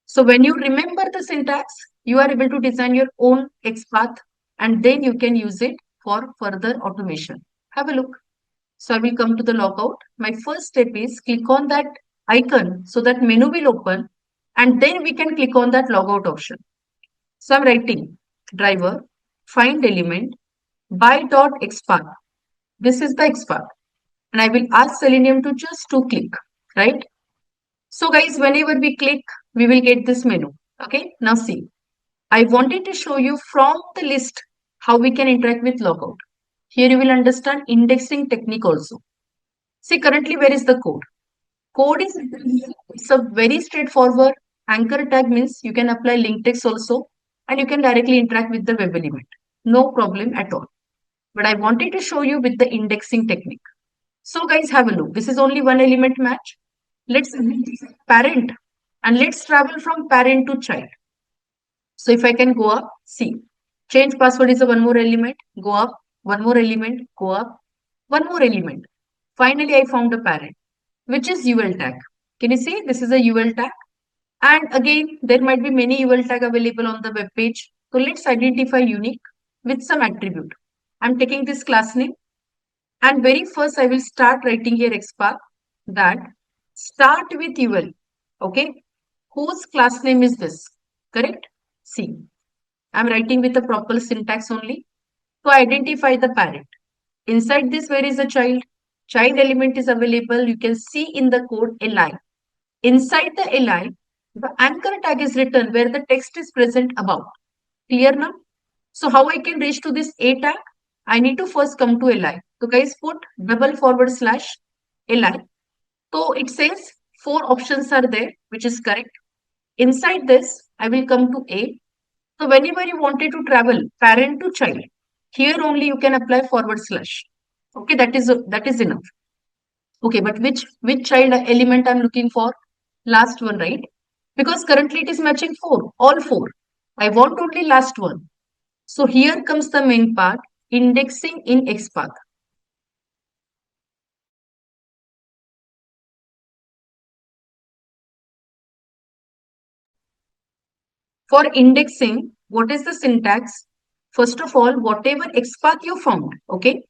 So when you remember the syntax, you are able to design your own XPath and then you can use it for further automation. Have a look. So I will come to the logout. My first step is click on that icon so that menu will open and then we can click on that logout option. So I'm writing driver find element by dot xpath. This is the XPath and I will ask Selenium to just to click, right? So guys, whenever we click, we will get this menu. Okay, now see, I wanted to show you from the list how we can interact with logout. Here you will understand indexing technique also. See, currently where is the code? Code is it's a very straightforward anchor tag means you can apply link text also and you can directly interact with the web element. No problem at all. But I wanted to show you with the indexing technique. So guys, have a look. This is only one element match. Let's parent and let's travel from parent to child. So if I can go up, see, change password is a one more element, go up, one more element, go up, one more element. Finally, I found a parent, which is UL tag. Can you see this is a UL tag? And again, there might be many UL tag available on the web page. So let's identify unique with some attribute. I'm taking this class name and very first I will start writing here XPath that start with UL. Okay. Whose class name is this? Correct? See. I'm writing with a proper syntax only to identify the parent. Inside this, where is the child? Child element is available. You can see in the code li. Inside the li, the anchor tag is written where the text is present above. Clear now? So how I can reach to this a tag? I need to first come to li. So guys, put /li. So it says 4 options are there, which is correct. Inside this, I will come to a. So whenever you wanted to travel parent to child, here only you can apply /. Okay, that is enough. Okay, but which child element I'm looking for? Last one, right? Because currently it is matching 4, all 4. I want only last one. So here comes the main part, indexing in XPath. For indexing, what is the syntax? First of all, whatever XPath you found, okay,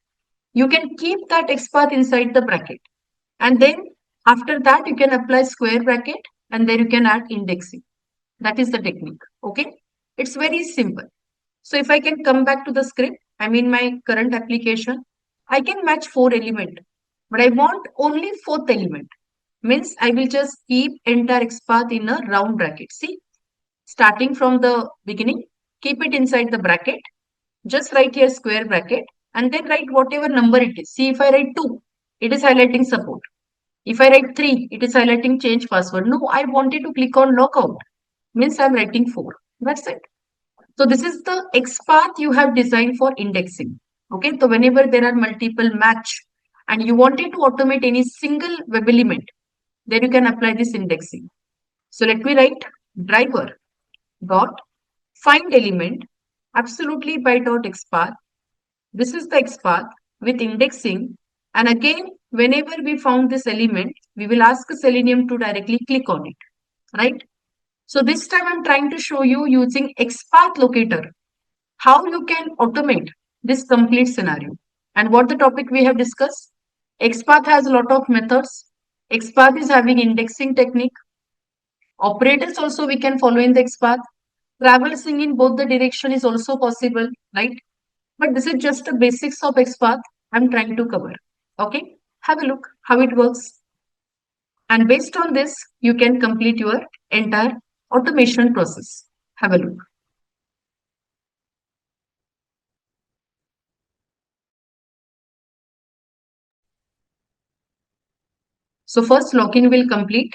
you can keep that XPath inside the bracket. And then after that, you can apply square bracket and then you can add indexing. That is the technique, okay? It's very simple. So if I can come back to the script, I mean my current application, I can match 4 element, but I want only 4th element. Means I will just keep entire XPath in a round bracket. See, starting from the beginning, keep it inside the bracket. Just write here square bracket and then write whatever number it is. See, if I write 2, it is highlighting support. If I write 3, it is highlighting change password. No, I wanted to click on lockout. Means I'm writing 4. That's it. So this is the XPath you have designed for indexing. Okay, so whenever there are multiple match and you wanted to automate any single web element, then you can apply this indexing. So let me write driver dot find element absolutely by dot XPath. This is the XPath with indexing. And again, whenever we found this element, we will ask Selenium to directly click on it, right? So this time I'm trying to show you using XPath locator, how you can automate this complete scenario. And what the topic we have discussed, XPath has a lot of methods. XPath is having indexing technique. Operators also we can follow in the XPath. Traversing in both the direction is also possible, right? But this is just the basics of XPath I'm trying to cover. Okay, have a look how it works. And based on this, you can complete your entire automation process. Have a look. So first login will complete,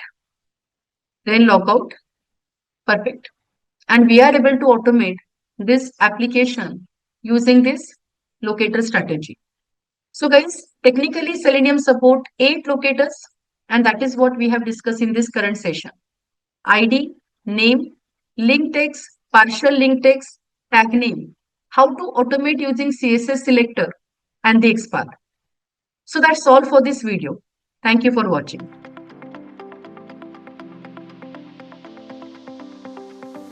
then logout. Perfect. And we are able to automate this application using this locator strategy. So guys, technically Selenium support 8 locators, and that is what we have discussed in this current session. ID, name, link text, partial link text, tag name. How to automate using CSS selector and the XPath. So that's all for this video. Thank you for watching.